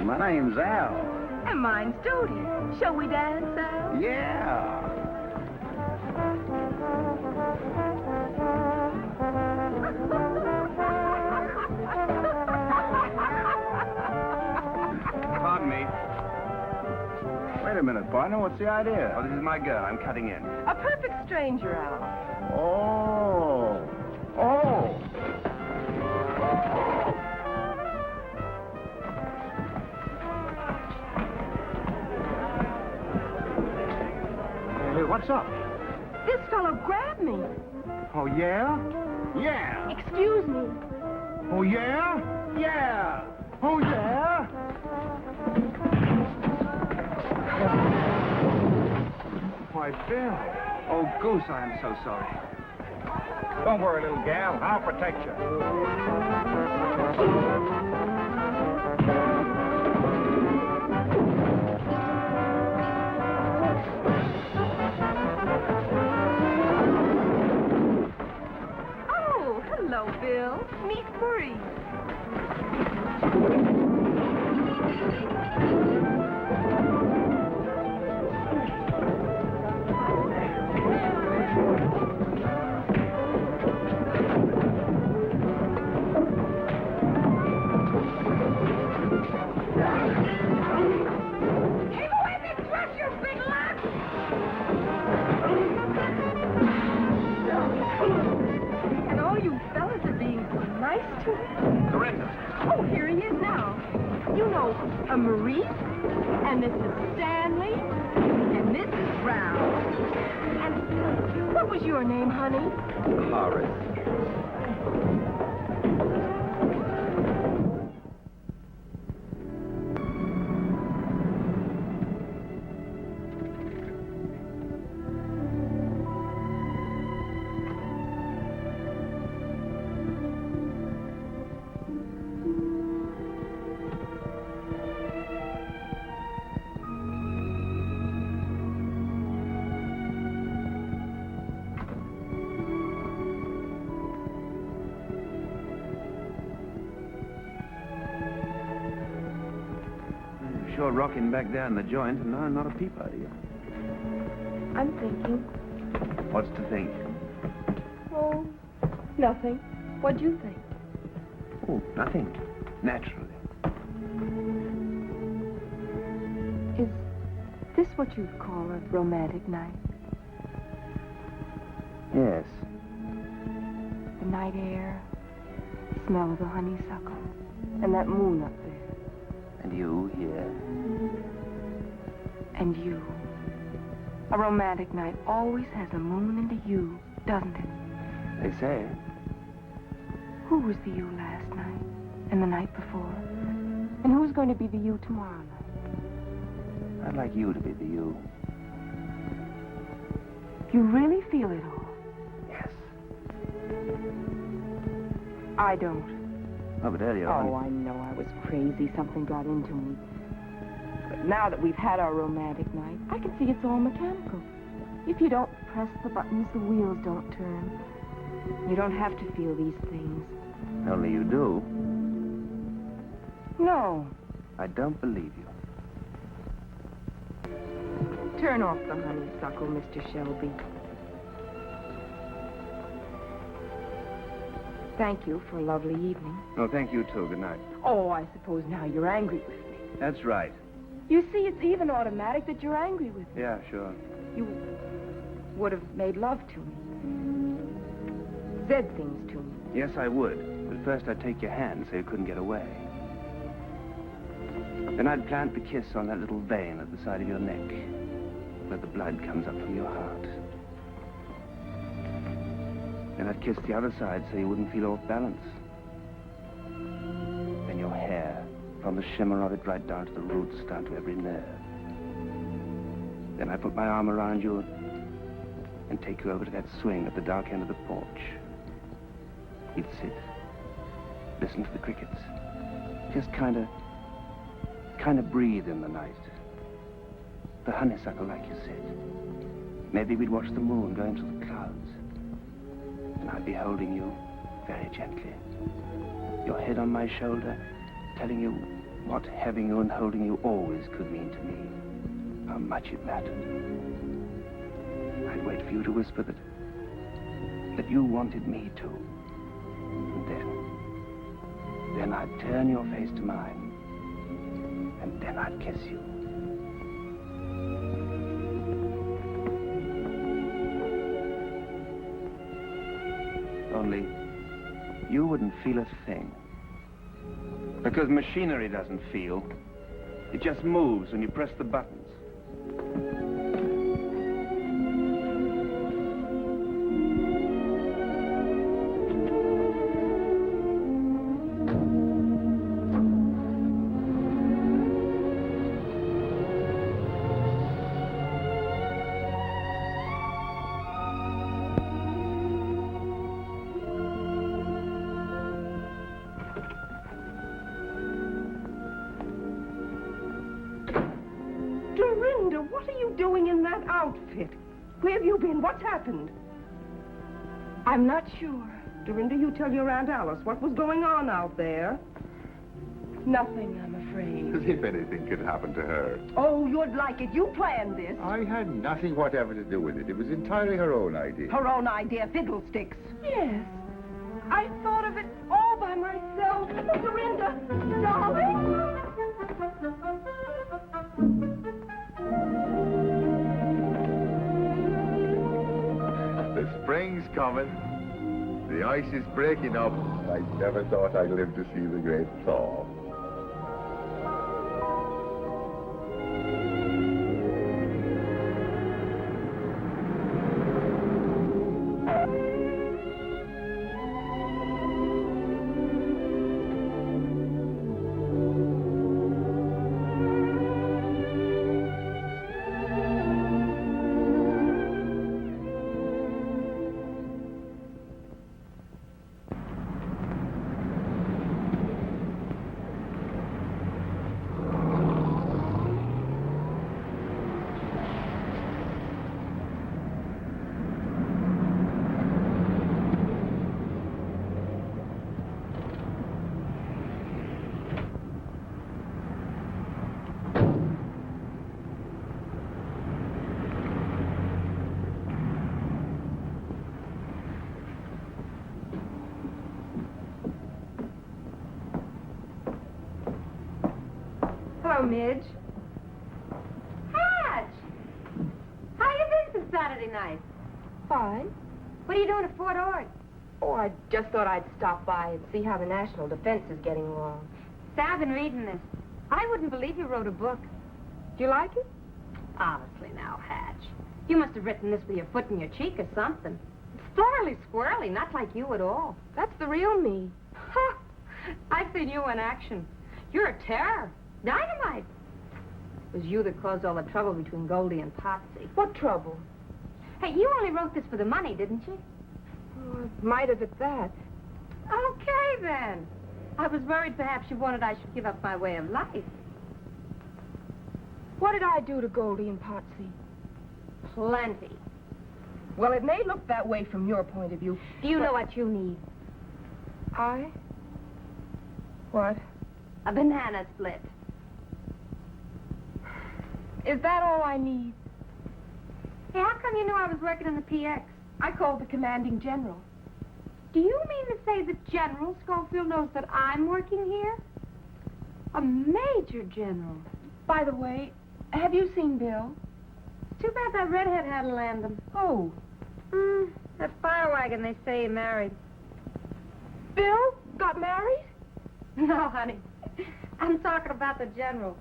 My name's Al. And mine's Dodie. Shall we dance, Al? Yeah. Pardon me. Wait a minute, partner. What's the idea? Oh, this is my girl. I'm cutting in. A perfect stranger, Al. Oh. Oh. Hey, what's up? This fellow grabbed me. Oh, yeah? Yeah. Excuse me. Oh, yeah? Yeah. Oh, yeah? Why, Bill. Oh, Goose, I am so sorry. Don't worry, little gal. I'll protect you. Oh, hello, Bill. Meet Marie. And all you fellas are being so nice to him. Dorinda. Oh, here he is now. You know, Marie, and Mrs. Stanley, and Mrs. Brown. And what was your name, honey? Horace. Sure rocking back down the joint, and no, not a peep out of you. I'm thinking. What's to think? Oh, nothing. What'd you think? Oh, nothing. Naturally. Is this what you'd call a romantic night? Yes. The night air, the smell of the honeysuckle, and that moon up there. And you here. And you. A romantic night always has a moon and a you, doesn't it? They say. Who was the you last night? And the night before? And who's going to be the you tomorrow night? I'd like you to be the you. You really feel it all? Yes. I don't. Oh, but earlier Oh, I know I was crazy. Something got into me. But now that we've had our romantic night, I can see it's all mechanical. If you don't press the buttons, the wheels don't turn. You don't have to feel these things. Only you do. No. I don't believe you. Turn off the honeysuckle, Mr. Shelby. Thank you for a lovely evening. Oh, thank you, too. Good night. Oh, I suppose now you're angry with me. That's right. You see, it's even automatic that you're angry with me. Yeah, sure. You would have made love to me. Said things to me. Yes, I would. But first I'd take your hand so you couldn't get away. Then I'd plant the kiss on that little vein at the side of your neck, where the blood comes up from your heart. Then I'd kiss the other side so you wouldn't feel off balance. Then your hair, from the shimmer of it right down to the roots, down to every nerve. Then I put my arm around you and take you over to that swing at the dark end of the porch. You'd sit, listen to the crickets, just kind of breathe in the night. The honeysuckle, like you said. Maybe we'd watch the moon going through the clouds. And I'd be holding you very gently. Your head on my shoulder, telling you what having you and holding you always could mean to me. How much it mattered. I'd wait for you to whisper that you wanted me to. And then I'd turn your face to mine. And then I'd kiss you. Only, you wouldn't feel a thing. Because machinery doesn't feel. It just moves when you press the buttons. Dorinda, what are you doing in that outfit? Where have you been? What's happened? I'm not sure. Dorinda, you tell your Aunt Alice what was going on out there. Nothing, I'm afraid. As if anything could happen to her. Oh, you'd like it. You planned this. I had nothing whatever to do with it. It was entirely her own idea. Her own idea, fiddlesticks. Yes. I thought of it all by myself. Dorinda, darling. The spring's coming. The ice is breaking up. I never thought I'd live to see the great thaw. Hello, Midge. Hatch! How you been since Saturday night? Fine. What are you doing at Fort Ord? Oh, I just thought I'd stop by and see how the national defense is getting along. Say, I've been reading this. I wouldn't believe you wrote a book. Do you like it? Honestly now, Hatch. You must have written this with your foot in your cheek or something. It's thoroughly squirrely, not like you at all. That's the real me. Ha! I've seen you in action. You're a terror. Dynamite. It was you that caused all the trouble between Goldie and Potsy. What trouble? Hey, you only wrote this for the money, didn't you? Oh, I might have at that. Okay, then. I was worried perhaps you wanted I should give up my way of life. What did I do to Goldie and Potsy? Plenty. Well, it may look that way from your point of view. Do you know what you need? I? What? A banana split. Is that all I need? Hey, how come you knew I was working in the PX? I called the commanding general. Do you mean to say that General Schofield knows that I'm working here? A major general. By the way, have you seen Bill? Too bad that redhead had to land him. Oh. That fire wagon they say he married. Bill got married? No, honey. I'm talking about the general.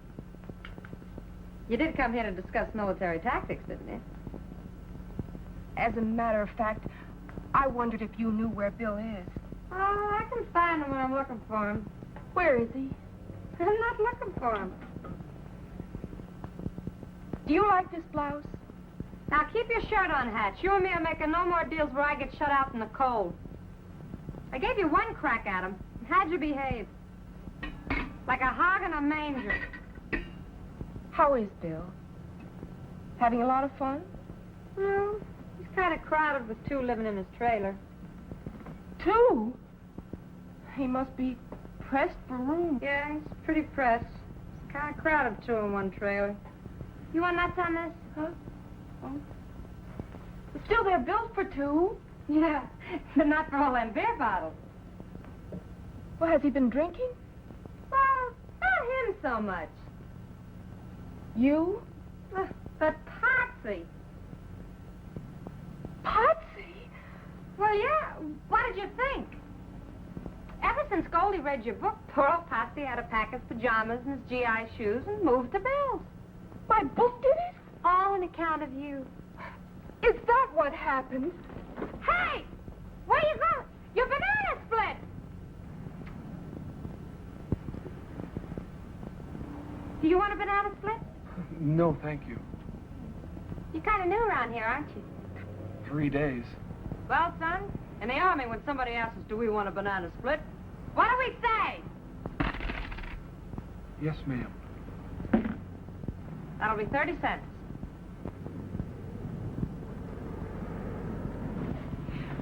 You did come here to discuss military tactics, didn't you? As a matter of fact, I wondered if you knew where Bill is. Oh, I can find him when I'm looking for him. Where is he? I'm not looking for him. Do you like this blouse? Now, keep your shirt on, Hatch. You and me are making no more deals where I get shut out in the cold. I gave you one crack at him. How'd you behave? Like a hog in a manger. How is Bill? Having a lot of fun? Well, he's kind of crowded with two living in his trailer. Two? He must be pressed for room. Yeah, he's pretty pressed. It's kind of crowded, two in one trailer. You want nuts on this? Huh? Oh. But still, they're built for two. Yeah, but not for all them beer bottles. Well, has he been drinking? Well, not him so much. You? But Potsy. Potsy? Well, yeah. What did you think? Ever since Goldie read your book, poor old Potsy had to pack his pajamas and his GI shoes and move to Bill's. My book did it? All on account of you. Is that what happened? Hey! Where you going? Your banana split! Do you want a banana split? No, thank you. You're kind of new around here, aren't you? 3 days. Well, son, in the Army, when somebody asks us, do we want a banana split, what do we say? Yes, ma'am. That'll be 30 cents.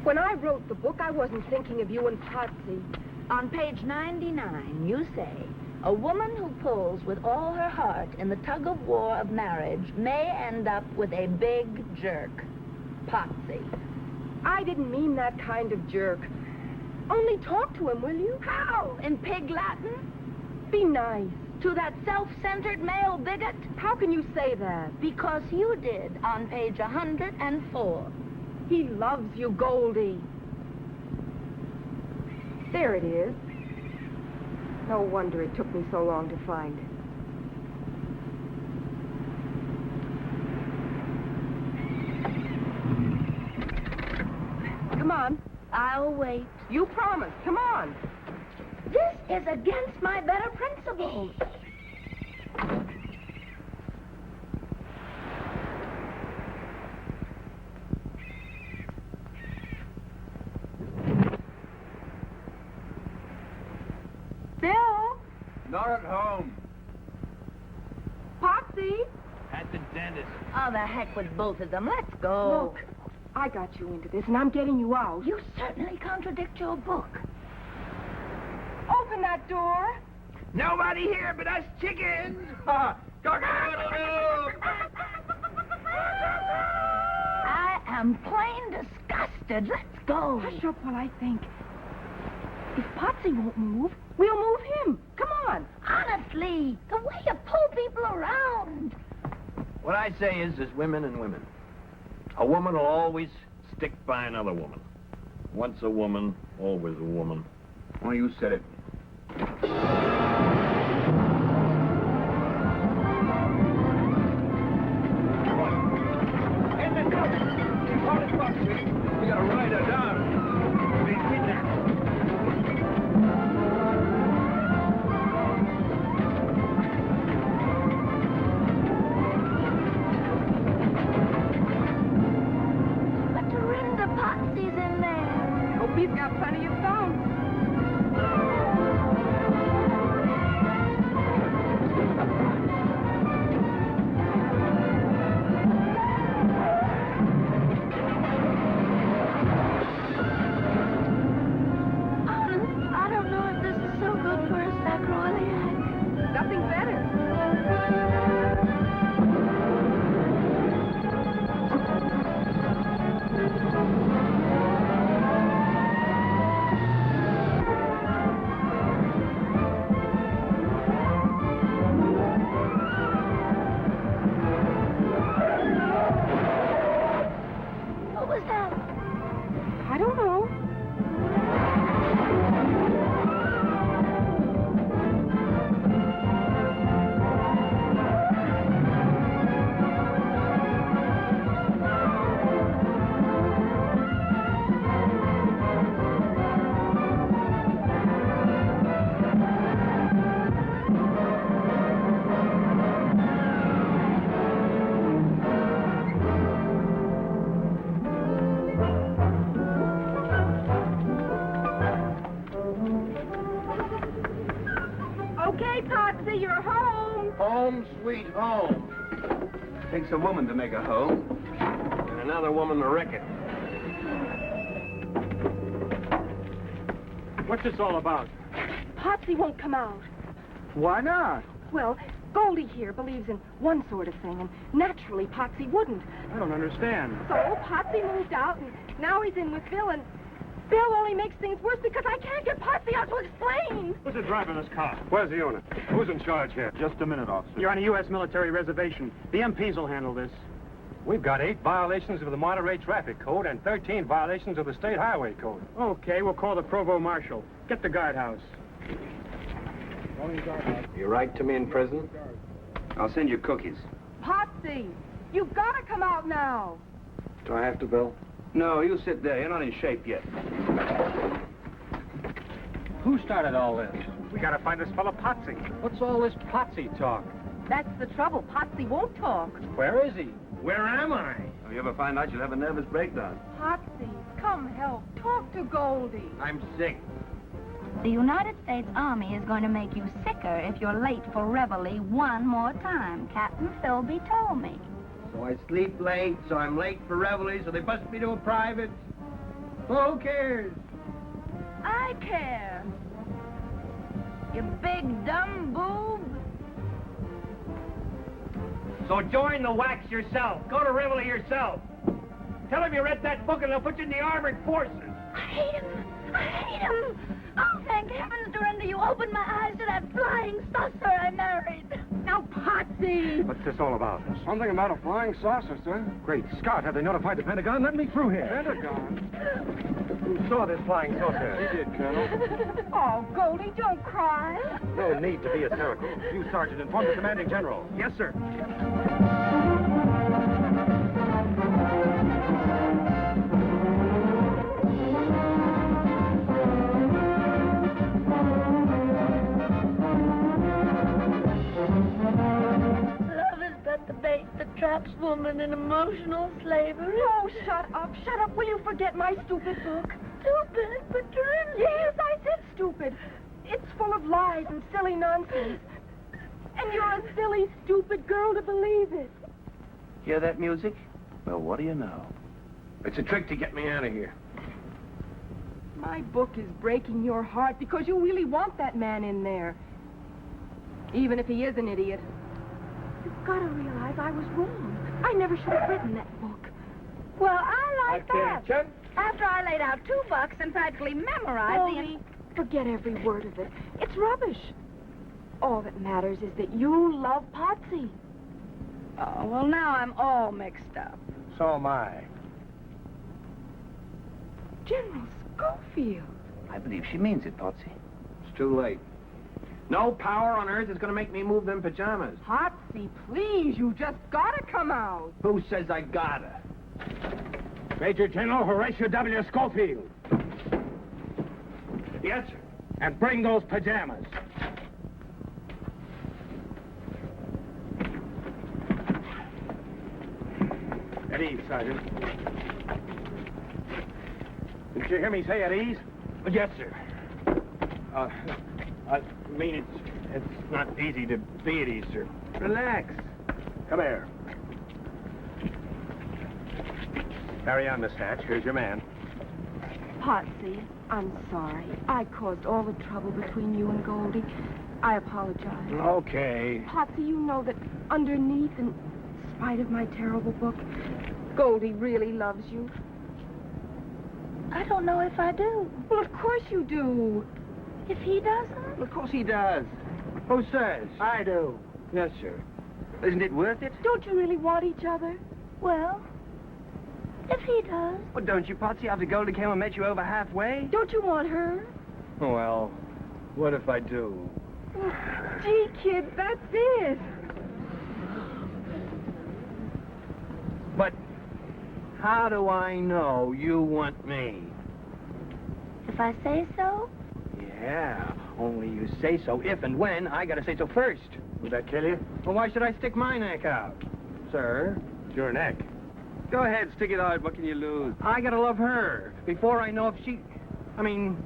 When I wrote the book, I wasn't thinking of you and Potsy. On page 99, you say, a woman who pulls with all her heart in the tug-of-war of marriage may end up with a big jerk. Potsy. I didn't mean that kind of jerk. Only talk to him, will you? How? In pig Latin? Be nice. To that self-centered male bigot? How can you say that? Because you did on page 104. He loves you, Goldie. There it is. No wonder it took me so long to find it. Come on. I'll wait. You promised. Come on. This is against my better principles. Bill? Not at home. Potsy? At the dentist. Oh, the heck with both of them. Let's go. Look, I got you into this, and I'm getting you out. You certainly contradict your book. Open that door. Nobody here but us chickens. I am plain disgusted. Let's go. Hush up while I think. If Potsy won't move, we'll move him. Come on. Honestly, the way you pull people around. What I say is, there's women and women. A woman will always stick by another woman. Once a woman, always a woman. Well, you said it. We gotta ride her down. We kidnapped her. But Dorinda Potsy's in there. Hope he's got plenty of phones. Okay, Potsy, you're home. Home, sweet home. Takes a woman to make a home. And another woman to wreck it. What's this all about? Potsy won't come out. Why not? Well, Goldie here believes in one sort of thing, and naturally Potsy wouldn't. I don't understand. So Potsy moved out, and now he's in with Bill, and Bill only makes things worse because I can't get Potsy out to explain. Who's the driver of this car? Where's the owner? Who's in charge here? Just a minute, officer. You're on a U.S. military reservation. The MPs will handle this. We've got 8 violations of the Monterey Traffic Code and 13 violations of the State Highway Code. Okay, we'll call the provost marshal. Get the guardhouse. You write to me in prison? I'll send you cookies. Potsy, you've got to come out now. Do I have to, Bill? No, you sit there. You're not in shape yet. Who started all this? We gotta find this fellow Potsy. What's all this Potsy talk? That's the trouble. Potsy won't talk. Where is he? Where am I? If you ever find out, you'll have a nervous breakdown. Potsy, come help. Talk to Goldie. I'm sick. The United States Army is going to make you sicker if you're late for reveille one more time. Captain Philby told me. So I sleep late, so I'm late for reveille, so they bust me to a private. Who cares? I care. You big dumb boob. So join the wax yourself. Go to reveille yourself. Tell them you read that book and they'll put you in the armored forces. I hate him. I hate him. Oh, thank heavens, Dorinda, you opened my eyes to that flying saucer I married. Now, Potsy. What's this all about? Something about a flying saucer, sir. Great Scott, have they notified the Pentagon? Let me through here. Pentagon? Who saw this flying saucer? We did, Colonel. Oh, Goldie, don't cry. No need to be hysterical. You, Sergeant, inform the commanding general. Yes, sir. Love is but the bait that traps woman in emotional slavery. Oh, shut up. Shut up. Will you forget my stupid book? Stupid, but Dorinda. Yes, I said stupid. It's full of lies and silly nonsense. And you're a silly, stupid girl to believe it. Hear that music? Well, what do you know? It's a trick to get me out of here. My book is breaking your heart because you really want that man in there. Even if he is an idiot. You've got to realize I was wrong. I never should have written that book. Well, I like that. Chuck. After I laid out $2 and practically memorized Goldie, forget every word of it. It's rubbish. All that matters is that you love Potsy. Oh, well, now I'm all mixed up. So am I. General Schofield. I believe she means it, Potsy. It's too late. No power on earth is going to make me move them pajamas. Potsy, please, you just gotta come out. Who says I gotta? Major General Horatio W. Schofield. Yes, sir. And bring those pajamas. At ease, Sergeant. Did you hear me say at ease? Yes, sir. I mean, it's not easy to be at ease, sir. Relax. Come here. Carry on, Miss Hatch. Here's your man. Potsy, I'm sorry. I caused all the trouble between you and Goldie. I apologize. Okay. Potsy, you know that underneath, in spite of my terrible book, Goldie really loves you. I don't know if I do. Well, of course you do. If he doesn't? Of course he does. Who says? I do. Yes, sir. Isn't it worth it? Don't you really want each other? Well, if he does. Well, don't you, Potsy, after Goldie came and met you over halfway? Don't you want her? Well, what if I do? Gee, kid, that's it. But how do I know you want me? If I say so? Yeah, only you say so if and when I gotta say so first. Would that kill you? Well, why should I stick my neck out? Sir? It's your neck. Go ahead, stick it out. What can you lose? I gotta love her before I know if she... I mean,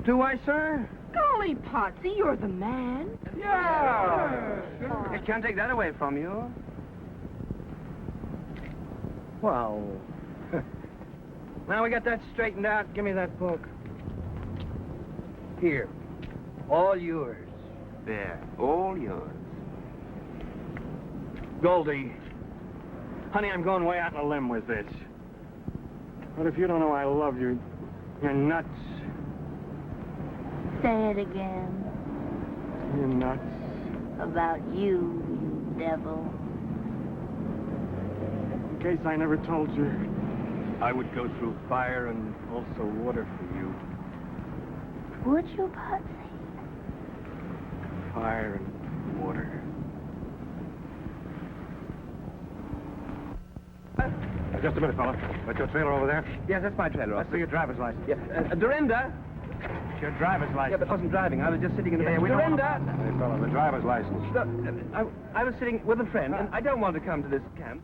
do I, sir? Golly, Potsy, you're the man. Yeah! I can't take that away from you. Well, now we got that straightened out. Give me that book. Here. All yours. There. All yours. Goldie, honey, I'm going way out on a limb with this. But if you don't know I love you, you're nuts. Say it again. You're nuts. About you, you devil. In case I never told you, I would go through fire and also water for you. Would you, Potsy? Fire and water. Just a minute, fella. That's your trailer over there? Yes, that's my trailer. Let's see your driver's license. Yeah. Dorinda! It's your driver's license. Yeah, but I wasn't driving. I was just sitting in the back. Dorinda! Hey, fella, the driver's license. Look, I was sitting with a friend, and I don't want to come to this camp.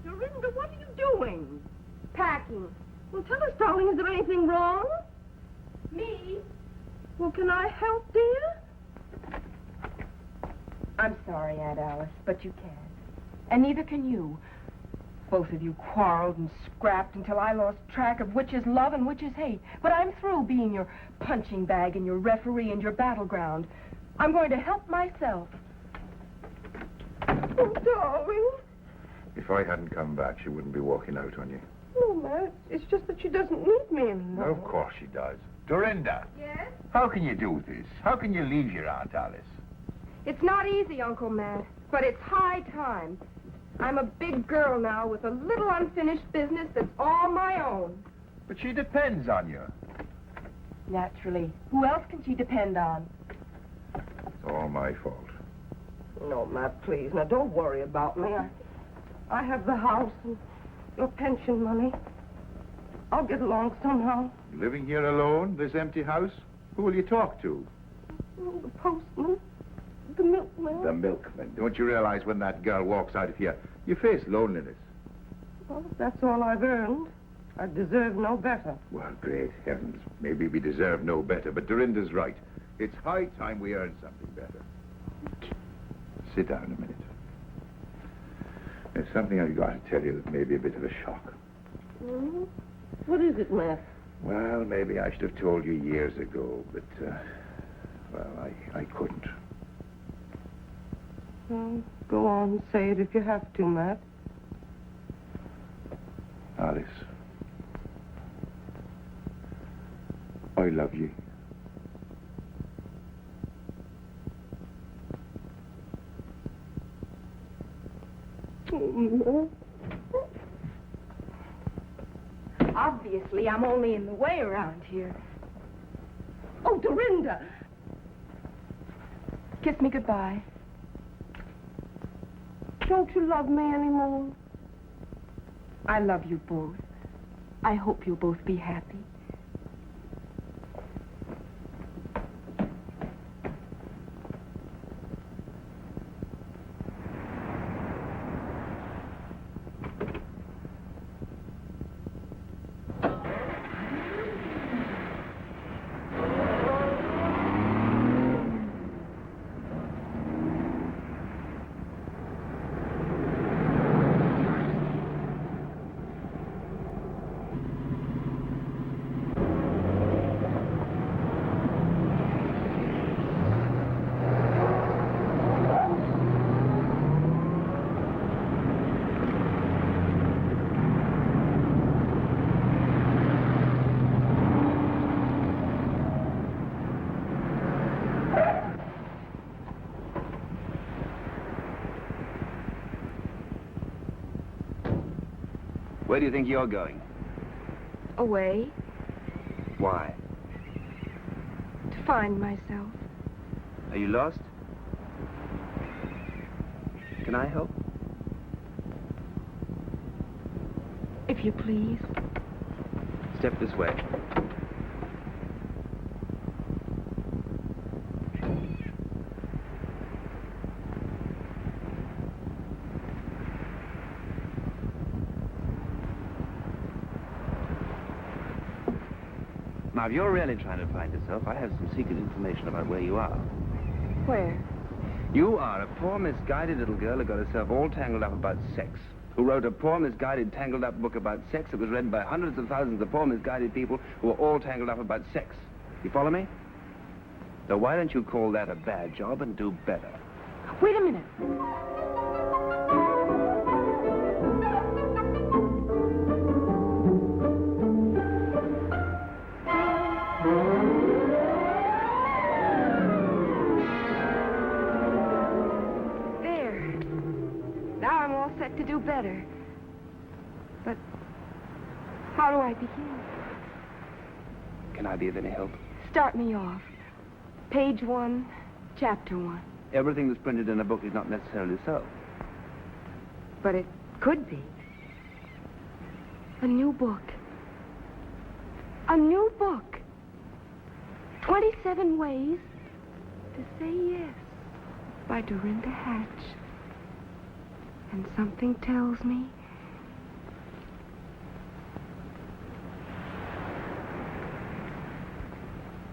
Dorinda, what are you doing? Packing. Well, tell us, darling, is there anything wrong? Me? Well, can I help, dear? I'm sorry, Aunt Alice, but you can't. And neither can you. Both of you quarreled and scrapped until I lost track of which is love and which is hate. But I'm through being your punching bag and your referee and your battleground. I'm going to help myself. Oh, darling. If I hadn't come back, she wouldn't be walking out on you. No, Matt, it's just that she doesn't need me anymore. Of course she does. Dorinda. Yes? How can you do this? How can you leave your Aunt Alice? It's not easy, Uncle Matt, but it's high time. I'm a big girl now with a little unfinished business that's all my own. But she depends on you. Naturally. Who else can she depend on? It's all my fault. No, Matt, please. Now, don't worry about me. I have the house and your pension money. I'll get along somehow. Living here alone, this empty house? Who will you talk to? Oh, the postman. The milkman. The milkman. Don't you realize when that girl walks out of here, you face loneliness? Well, if that's all I've earned, I deserve no better. Well, great heavens. Maybe we deserve no better, but Dorinda's right. It's high time we earned something better. Sit down a minute. There's something I've got to tell you that may be a bit of a shock. Mm-hmm. What is it, Matt? Well, maybe I should have told you years ago, but, I couldn't. Well, go on and say it if you have to, Matt. Alice. I love you. Obviously, I'm only in the way around here. Oh, Dorinda! Kiss me goodbye. Don't you love me anymore? I love you both. I hope you'll both be happy. Where do you think you're going? Away Why? to find myself. Are you lost? Can I help? If you please. Step this way. Now if you're really trying to find yourself, I have some secret information about where you are. Where? You are a poor, misguided little girl who got herself all tangled up about sex, who wrote a poor, misguided, tangled up book about sex that was read by hundreds of thousands of poor, misguided people who were all tangled up about sex. You follow me? So why don't you call that a bad job and do better? Wait a minute. There. Now I'm all set to do better. But how do I begin? Can I be of any help? Start me off. Page 1, chapter 1. Everything that's printed in a book is not necessarily so. But it could be. A new book. A new book. 27 Ways to Say Yes by Dorinda Hatch. And something tells me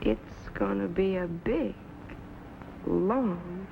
it's gonna be a big, long